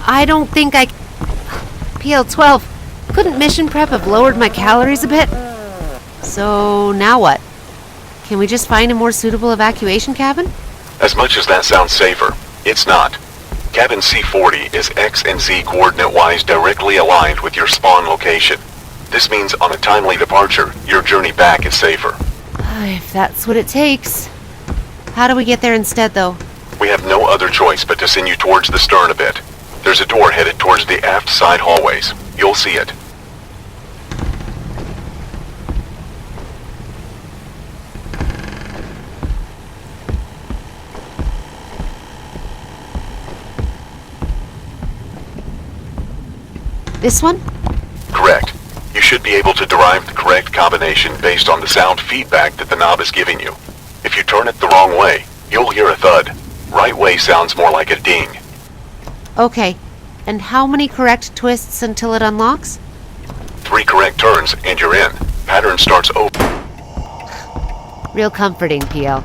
I don't think I... PL-12, couldn't mission prep have lowered my calories a bit? So, now what? Can we just find a more suitable evacuation cabin? As much as that sounds safer, it's not. Cabin C40 is X and Z coordinate-wise directly aligned with your spawn location. This means on a timely departure, your journey back is safer. If that's what it takes. How do we get there instead, though? We have no other choice but to send you towards the stern a bit. There's a door headed towards the aft side hallways. You'll see it. This one? Correct. You should be able to derive the correct combination based on the sound feedback that the knob is giving you. If you turn it the wrong way, you'll hear a thud. Right way sounds more like a ding. Okay. And how many correct twists until it unlocks? 3 correct turns and you're in. Pattern starts over. Real comforting, PL.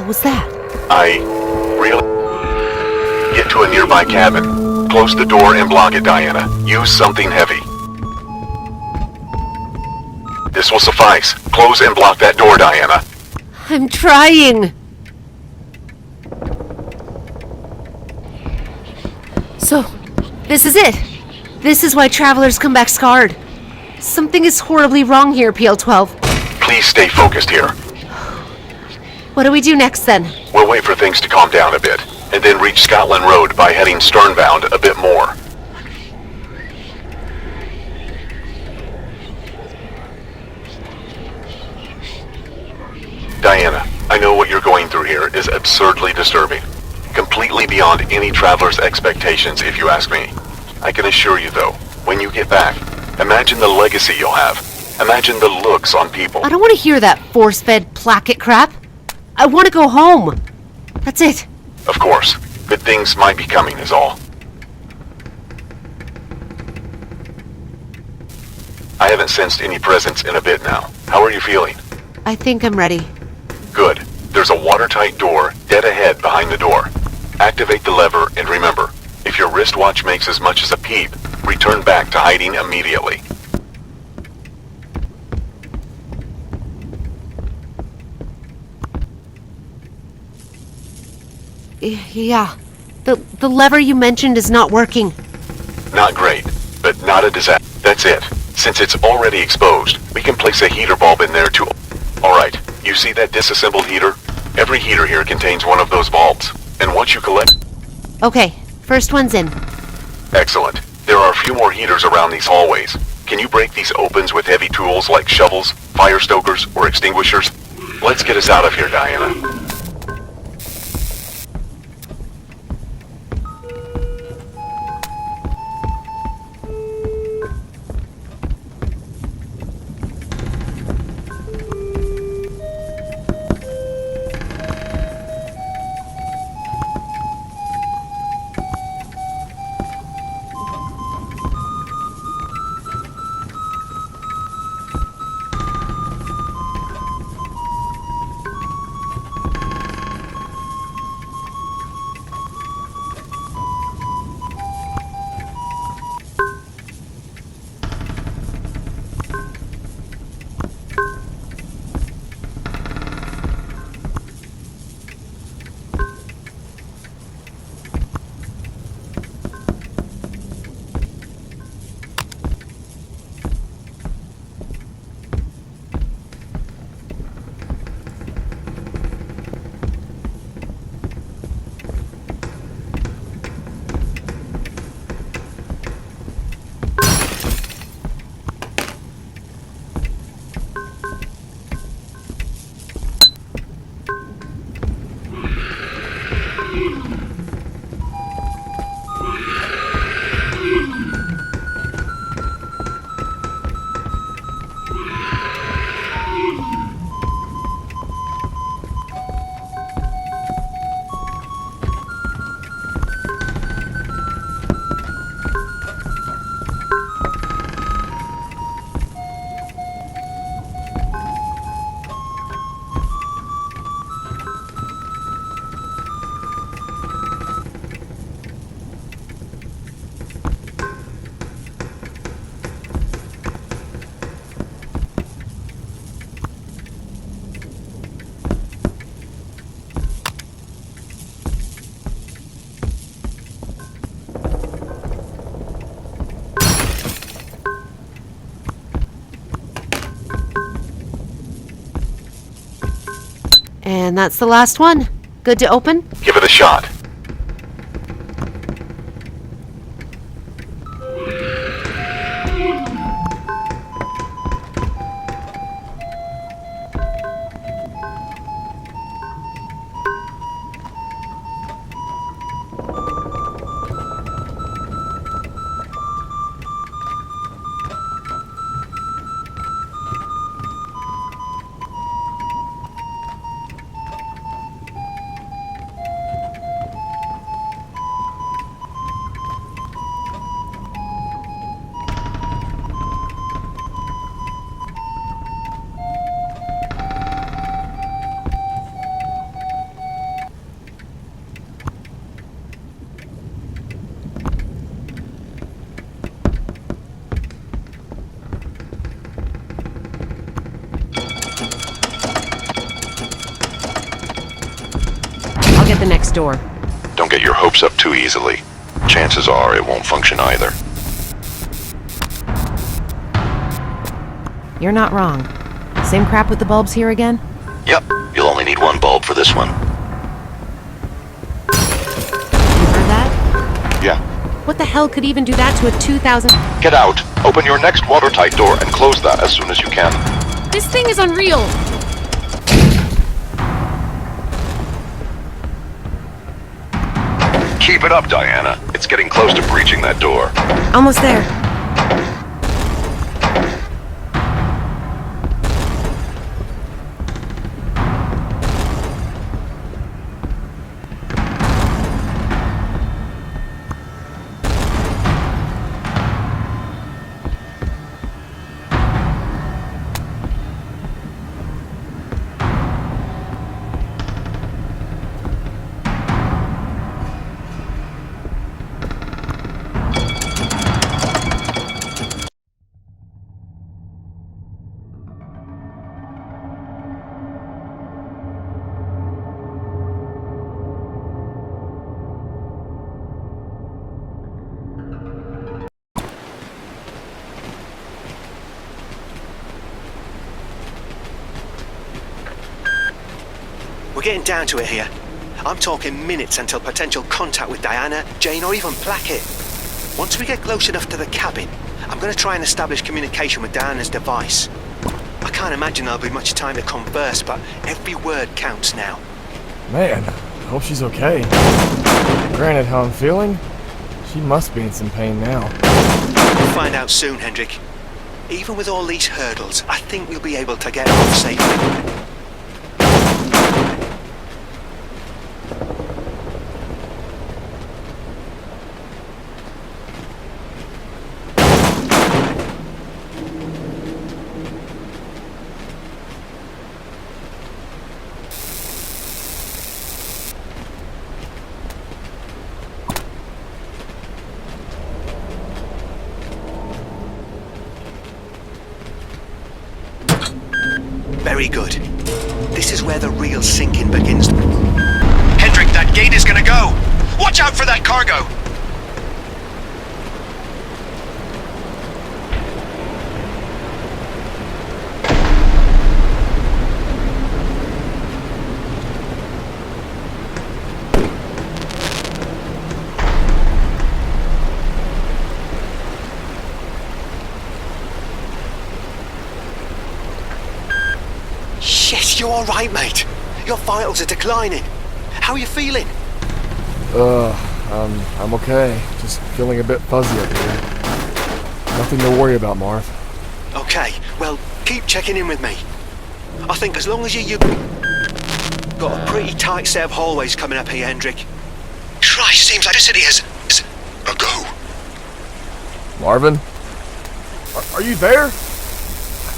hell was that? I really... Get to a nearby cabin. Close the door and block it, Diana. Use something heavy. This will suffice. Close and block that door, Diana. I'm trying. So, this is it. This is why travelers come back scarred. Something is horribly wrong here, PL-12. Please stay focused here. What do we do next, then? We'll wait for things to calm down a bit, and then reach Scotland Road by heading sternbound a bit more. Diana, I know what you're going through here is absurdly disturbing. Completely beyond any traveler's expectations, if you ask me. I can assure you, though, when you get back, imagine the legacy you'll have. Imagine the looks on people. I don't want to hear that force-fed placket crap. I want to go home. That's it. Of course. Good things might be coming is all. I haven't sensed any presence in a bit now. How are you feeling? I think I'm ready. Good. There's a watertight door dead ahead behind the door. Activate the lever and remember, if your wristwatch makes as much as a peep, return back to hiding immediately. Yeah. The lever you mentioned is not working. Not great, but not a disaster. That's it. Since it's already exposed, we can place a heater bulb in there too. Alright, you see that disassembled heater? Every heater here contains one of those bulbs. And once you collect... Okay, first one's in. Excellent. There are a few more heaters around these hallways. Can you break these opens with heavy tools like shovels, fire stokers, or extinguishers? Let's get us out of here, Diana. And that's the last one. Good to open? Give it a shot. this door. Don't get your hopes up too easily. Chances are it won't function either. You're not wrong. Same crap with the bulbs here again? Yep, you'll only need one bulb for this one. You heard that? Yeah. What the hell could even do that to a 2000... Get out! Open your next watertight door and close that as soon as you can. This thing is unreal! Keep it up, Diana. It's getting close to breaching that door. Almost there. We're getting down to it here. I'm talking minutes until potential contact with Diana, Jane, or even Plackett. Once we get close enough to the cabin, I'm going to try and establish communication with Diana's device. I can't imagine there'll be much time to converse, but every word counts now. Man, I hope she's okay. Granted how I'm feeling, she must be in some pain now. We'll find out soon, Hendrik. Even with all these hurdles, I think we'll be able to get off safely. Very good. This is where the real sinking begins. Hendrik, that gate is gonna go! Watch out for that cargo! Shit, you alright, mate? Your vitals are declining. How are you feeling? I'm okay. Just feeling a bit fuzzy up here. Nothing to worry about, Marv. Okay, well, keep checking in with me. I think as long as you've got a pretty tight set of hallways coming up here, Hendrik. Christ, seems like the city has a go. Marvin? Are you there?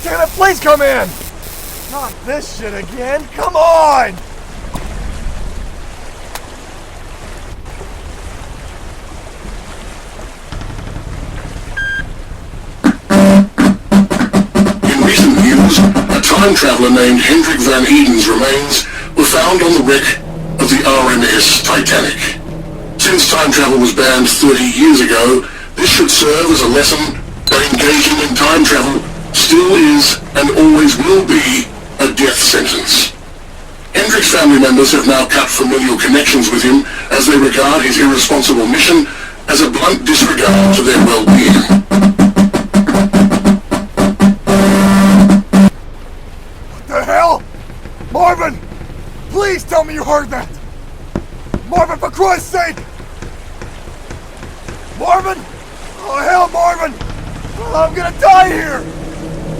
Damn it, please come in! Not this shit again, come on! In recent news, a time traveler named Hendrik van Eden's remains were found on the wreck of the RMS Titanic. Since time travel was banned 30 years ago, this should serve as a lesson that engaging in time travel still is and always will be a death sentence. Hendrik's family members have now cut familial connections with him as they regard his irresponsible mission as a blunt disregard to their well-being. What the hell? Marvin! Please tell me you heard that! Marvin, for Christ's sake! Marvin! Oh hell, Marvin! I'm gonna die here!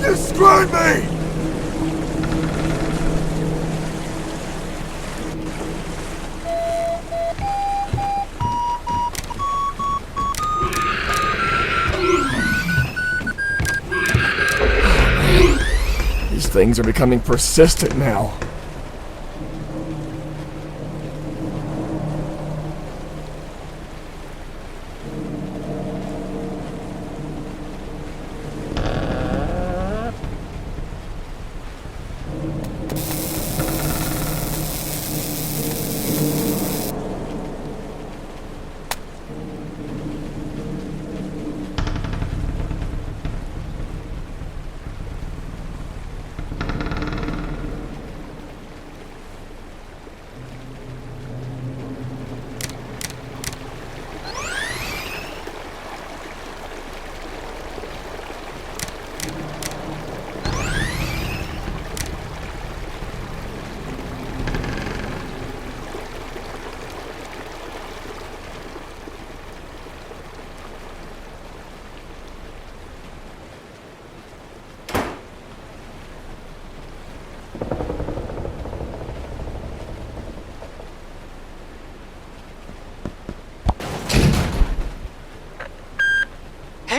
You screwed me! These things are becoming persistent now.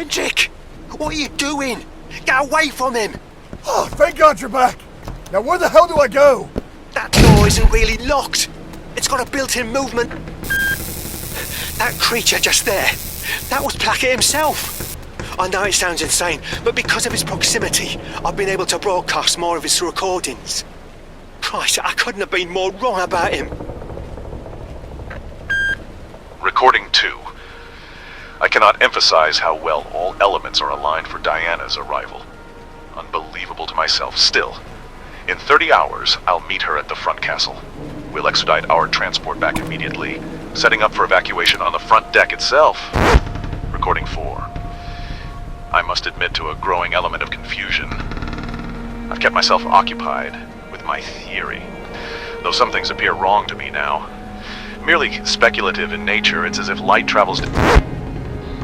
Hendrik! What are you doing? Get away from him! Oh, thank God you're back. Now where the hell do I go? That door isn't really locked. It's got a built-in movement. That creature just there, that was Plett himself. I know it sounds insane, but because of his proximity, I've been able to broadcast more of his recordings. Christ, I couldn't have been more wrong about him. Recording 2. I cannot emphasize how well all elements are aligned for Diana's arrival. Unbelievable to myself still. In 30 hours, I'll meet her at the front castle. We'll expedite our transport back immediately, setting up for evacuation on the front deck itself. Recording 4. I must admit to a growing element of confusion. I've kept myself occupied with my theory, though some things appear wrong to me now. Merely speculative in nature, it's as if light travels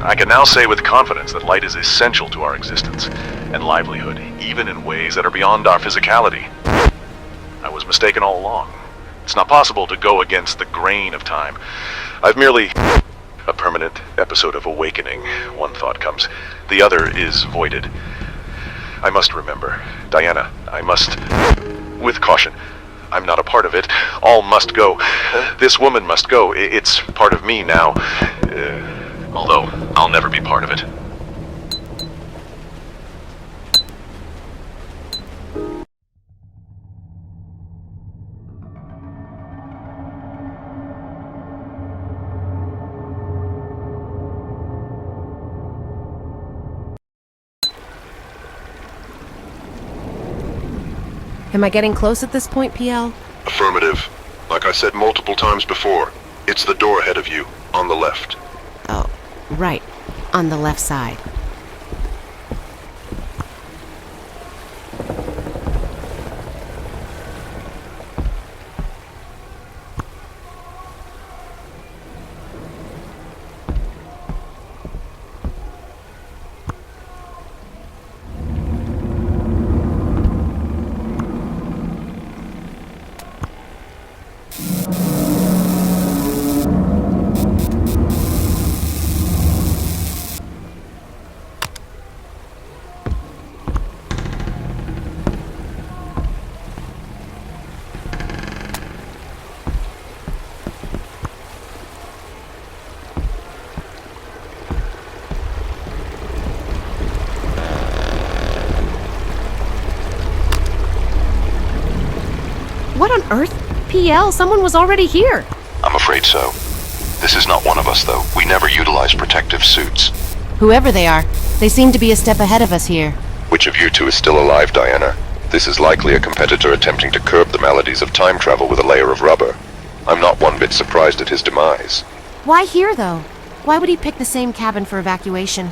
I can now say with confidence that light is essential to our existence and livelihood, even in ways that are beyond our physicality. I was mistaken all along. It's not possible to go against the grain of time. I've merely a permanent episode of awakening. One thought comes, the other is voided. I must remember. Diana, I must... With caution. I'm not a part of it. All must go. This woman must go. It's part of me now. Although, I'll never be part of it. Am I getting close at this point, PL? Affirmative. Like I said multiple times before, it's the door ahead of you, on the left. Oh, right. On the left side. What on earth? PL, someone was already here. I'm afraid so. This is not one of us, though. We never utilize protective suits. Whoever they are, they seem to be a step ahead of us here. Which of you two is still alive, Diana? This is likely a competitor attempting to curb the maladies of time travel with a layer of rubber. I'm not one bit surprised at his demise. Why here, though? Why would he pick the same cabin for evacuation?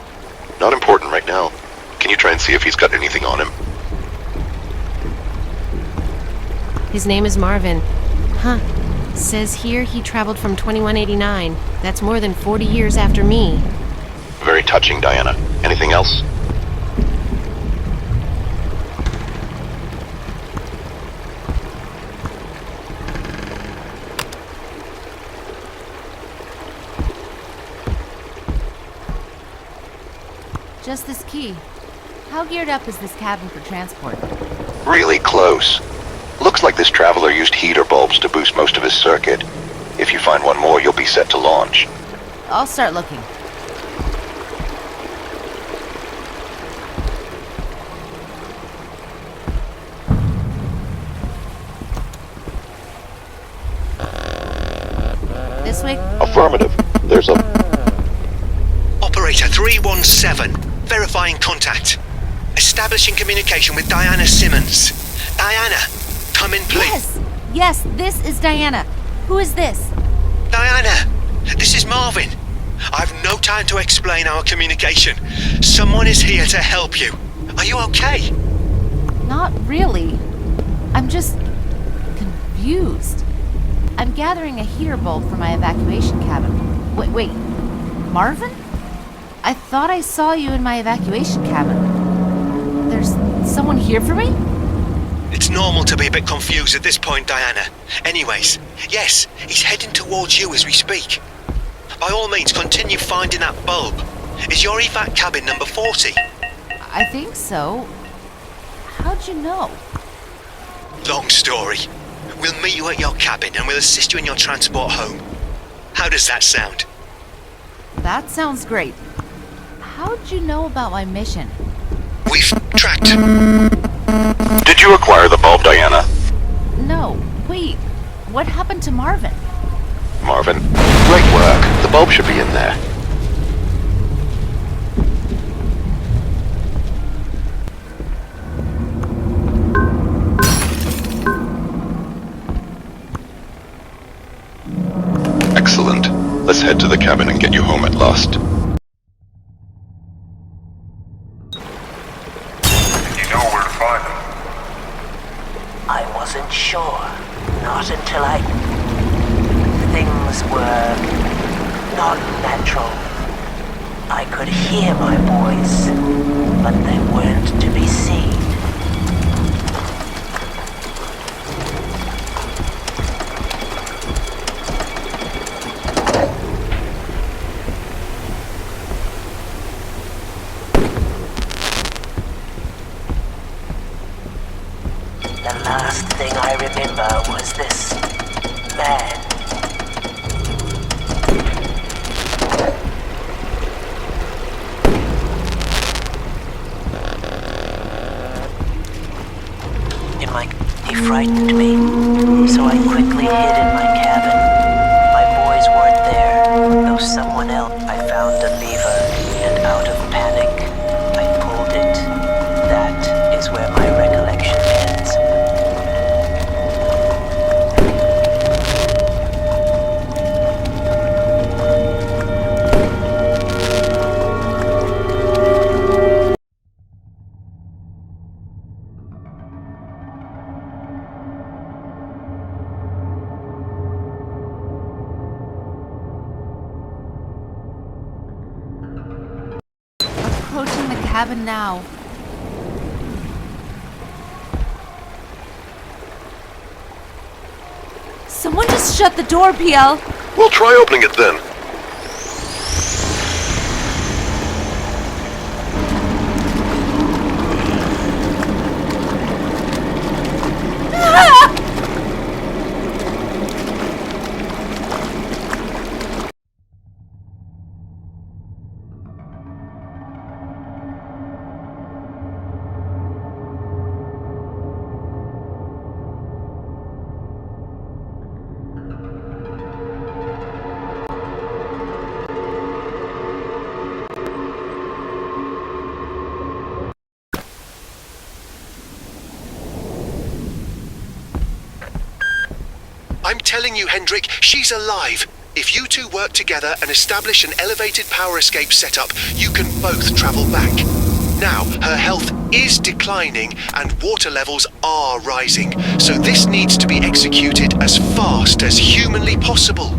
Not important right now. Can you try and see if he's got anything on him? His name is Marvin. Huh. Says here he traveled from 2189. That's more than 40 years after me. Very touching, Diana. Anything else? Just this key. How geared up is this cabin for transport? Really close. Looks like this traveler used heater bulbs to boost most of his circuit. If you find one more, you'll be set to launch. I'll start looking. This way? Affirmative. There's a... Operator 317, verifying contact. Establishing communication with Diana Simmons. Diana, come in, please. Yes, this is Diana. Who is this? Diana, this is Marvin. I've no time to explain our communication. Someone is here to help you. Are you okay? Not really. I'm just confused. I'm gathering a heater bulb for my evacuation cabin. Wait. Marvin? I thought I saw you in my evacuation cabin. There's someone here for me? It's normal to be a bit confused at this point, Diana. Anyways, yes, he's heading towards you as we speak. By all means, continue finding that bulb. Is your evac cabin number 40? I think so. How'd you know? Long story. We'll meet you at your cabin and we'll assist you in your transport home. How does that sound? That sounds great. How'd you know about my mission? We've tracked... Did you acquire the bulb, Diana? No, wait. What happened to Marvin? Marvin? Great work. The bulb should be in there. Excellent. Let's head to the cabin and get you home at last. You know where to find them. I wasn't sure. Not until things were not natural. I could hear my voice, but they weren't to be seen. The last thing I remember was this man. He frightened me, so I quickly hid in my cabin. My boys weren't there, though someone else. I found a lever, and out of panic, I pulled it. That is where my recollection ends. Approaching the cabin now. Someone just shut the door, PL. We'll try opening it then. I'm telling you, Hendrik, she's alive. If you two work together and establish an elevated power escape setup, you can both travel back. Now, her health is declining and water levels are rising, so this needs to be executed as fast as humanly possible.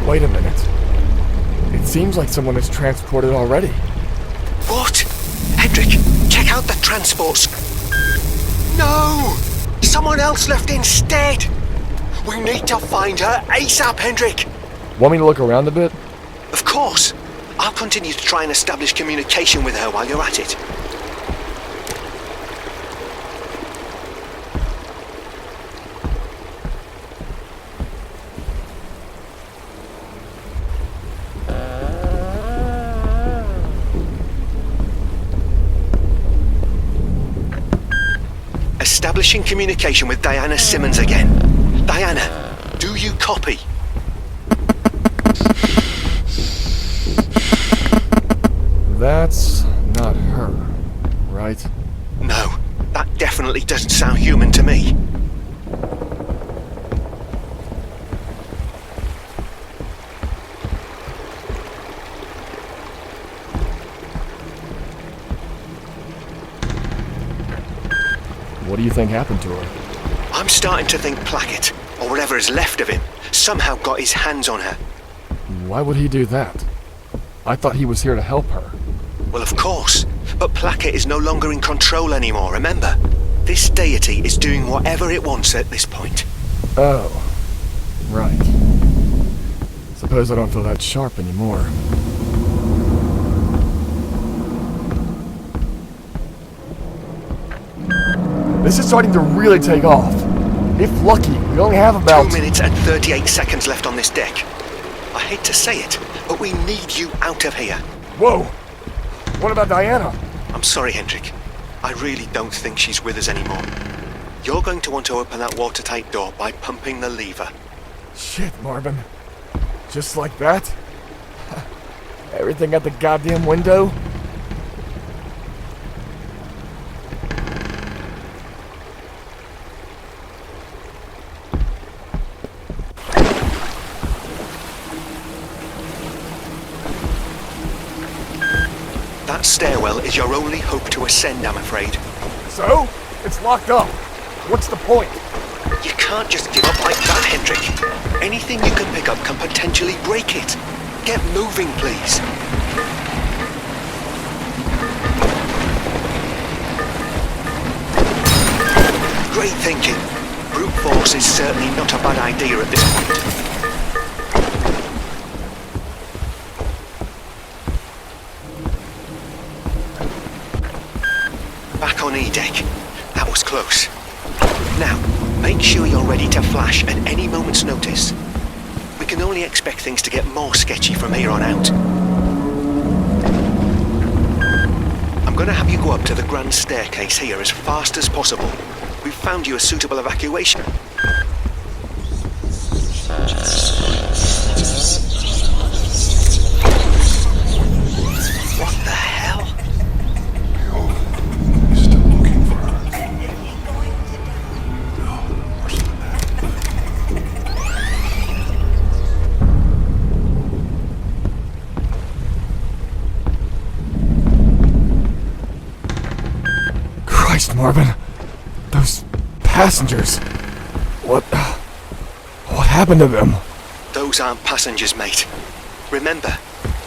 Wait a minute. It seems like someone is transported already. What? Hendrik, check out the transports. No! Someone else left instead! We need to find her ASAP, Hendrik! Want me to look around a bit? Of course. I'll continue to try and establish communication with her while you're at it. Establishing communication with Diana Simmons again. Diana, do you copy? That's not her, right? No, that definitely doesn't sound human to me. What do you think happened to her? I'm starting to think Plett, or whatever is left of him, somehow got his hands on her. Why would he do that? I thought he was here to help her. Well, of course, but Plett is no longer in control anymore, remember? This deity is doing whatever it wants at this point. Oh, right. Suppose I don't feel that sharp anymore. This is starting to really take off. If lucky, we only have about 2 minutes and 38 seconds left on this deck. I hate to say it, but we need you out of here. Whoa! What about Diana? I'm sorry, Hendrik. I really don't think she's with us anymore. You're going to want to open that watertight door by pumping the lever. Shit, Marvin. Just like that? Everything at the goddamn window? That stairwell is your only hope to ascend, I'm afraid. So? It's locked up. What's the point? You can't just give up like that, Hendrik. Anything you can pick up can potentially break it. Get moving, please. Great thinking. Brute force is certainly not a bad idea at this point. Back on E-deck. That was close. Now, make sure you're ready to flash at any moment's notice. We can only expect things to get more sketchy from here on out. I'm gonna have you go up to the grand staircase here as fast as possible. We've found you a suitable evacuation. What the hell? Marvin, those passengers. What happened to them? Those aren't passengers, mate. Remember,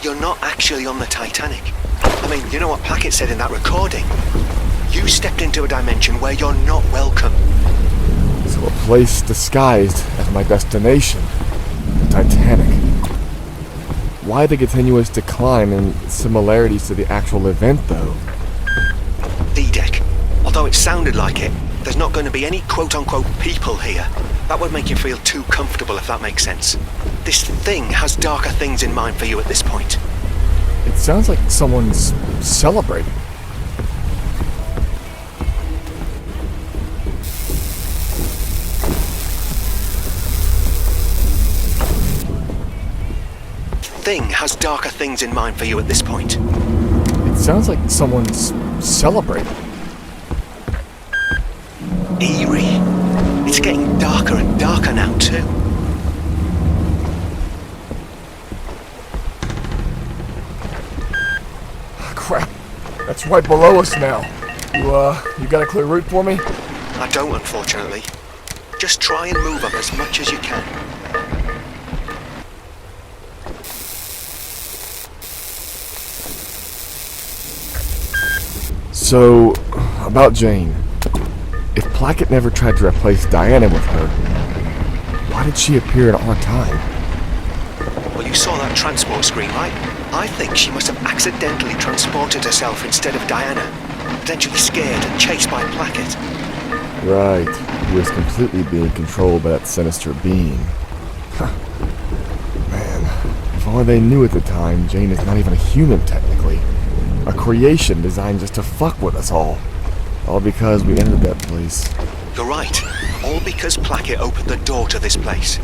you're not actually on the Titanic. I mean, you know what Plett said in that recording? You stepped into a dimension where you're not welcome. So a place disguised as my destination, the Titanic. Why the continuous decline and similarities to the actual event, though? D-deck. Although it sounded like it, there's not going to be any quote-unquote people here. That would make you feel too comfortable, if that makes sense. This thing has darker things in mind for you at this point. It sounds like someone's celebrating. Thing has darker things in mind for you at this point. It sounds like someone's celebrating. Eerie. It's getting darker and darker now, too. Crap. That's right below us now. You got a clear route for me? I don't, unfortunately. Just try and move up as much as you can. So, about Jane. If Plett never tried to replace Diana with her, why did she appear in our time? Well, you saw that transport screen, right? I think she must have accidentally transported herself instead of Diana. Potentially scared and chased by Plett. Right. Who was completely being controlled by that sinister being. Man, if only they knew at the time, Jane is not even a human, technically. A creation designed just to fuck with us all. All because we entered that place. You're right. All because Plett opened the door to this place.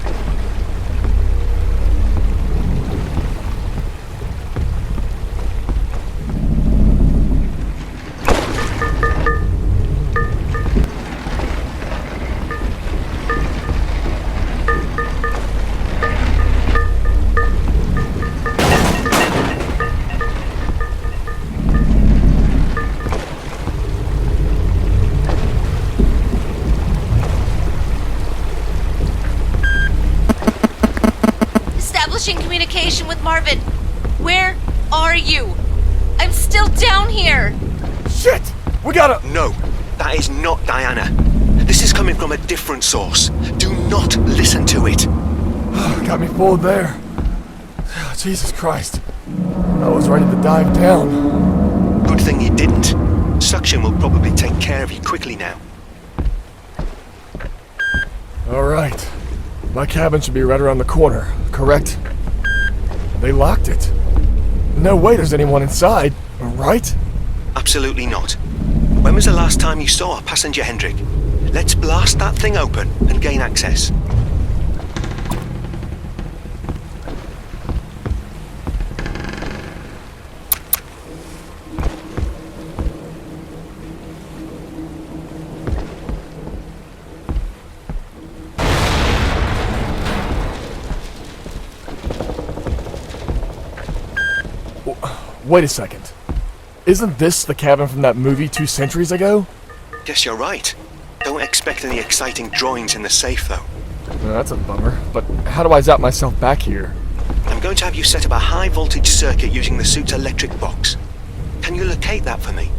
Communication with Marvin. Where are you? I'm still down here. Shit! We gotta... No, that is not Diana. This is is coming from a different source. Do not listen to it. Got me fooled there. Jesus Christ. I was ready to dive down. Good thing you didn't. Suction will probably take care of you quickly now. Alright. My cabin should be right around the corner, correct? They locked it. No way there's anyone inside, right? Absolutely not. When was the last time you saw a passenger, Hendrik? Let's blast that thing open and gain access. Wait a second. Isn't this the cabin from that movie 2 centuries ago? Guess you're right. Don't expect any exciting drawings in the safe, though. That's a bummer, but how do I zap myself back here? I'm going to have you set up a high-voltage circuit using the suit's electric box. Can you locate that for me?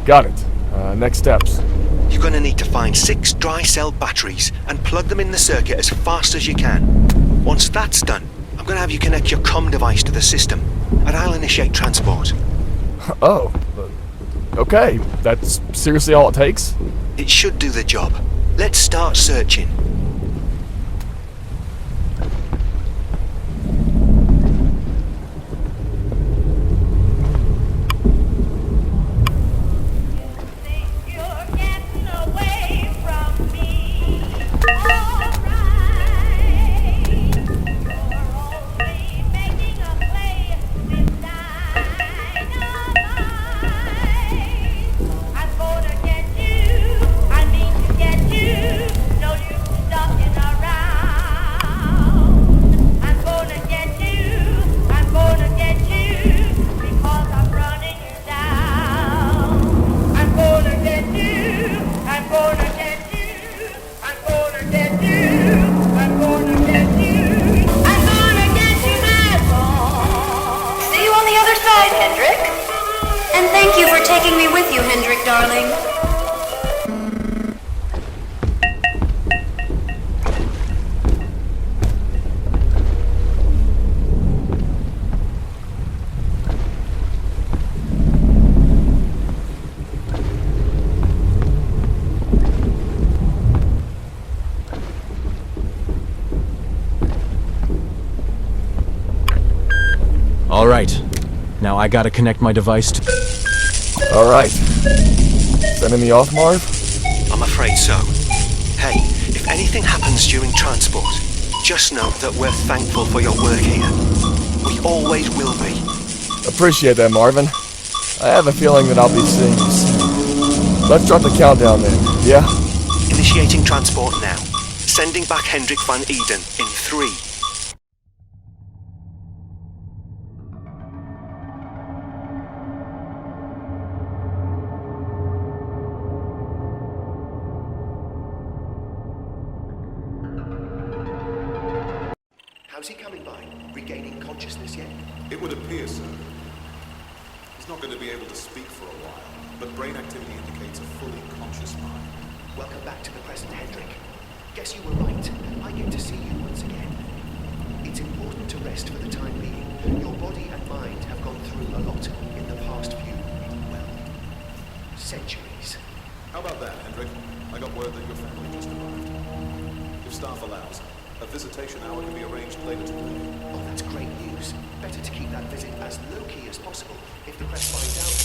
Got it. Next steps. You're going to need to find 6 dry cell batteries and plug them in the circuit as fast as you can. Once that's done, I'm going to have you connect your comm device to the system, and I'll initiate transport. Oh, okay. That's seriously all it takes? It should do the job. Let's start searching. Thank you for taking me with you, Hendrik, darling. All right. Now I gotta connect my device to... Alright. Sending me off, Marv? I'm afraid so. Hey, if anything happens during transport, just know that we're thankful for your work here. We always will be. Appreciate that, Marvin. I have a feeling that I'll be seeing you soon. Let's drop the countdown then, yeah? Initiating transport now. Sending back Hendrik van Eden in 3. How's he coming by? Regaining consciousness yet? It would appear so. He's not going to be able to speak for a while, but brain activity indicates a fully conscious mind. Welcome back to the present, Hendrik. Guess you were right. I get to see you once again. It's important to rest for the time being. Your body and mind have gone through a lot in the past few, well, centuries. How about that, Hendrik? I got word that your family just arrived. If staff allows, a visitation hour can be arranged later today. Oh, that's great news. Better to keep that visit as low-key as possible if the press finds out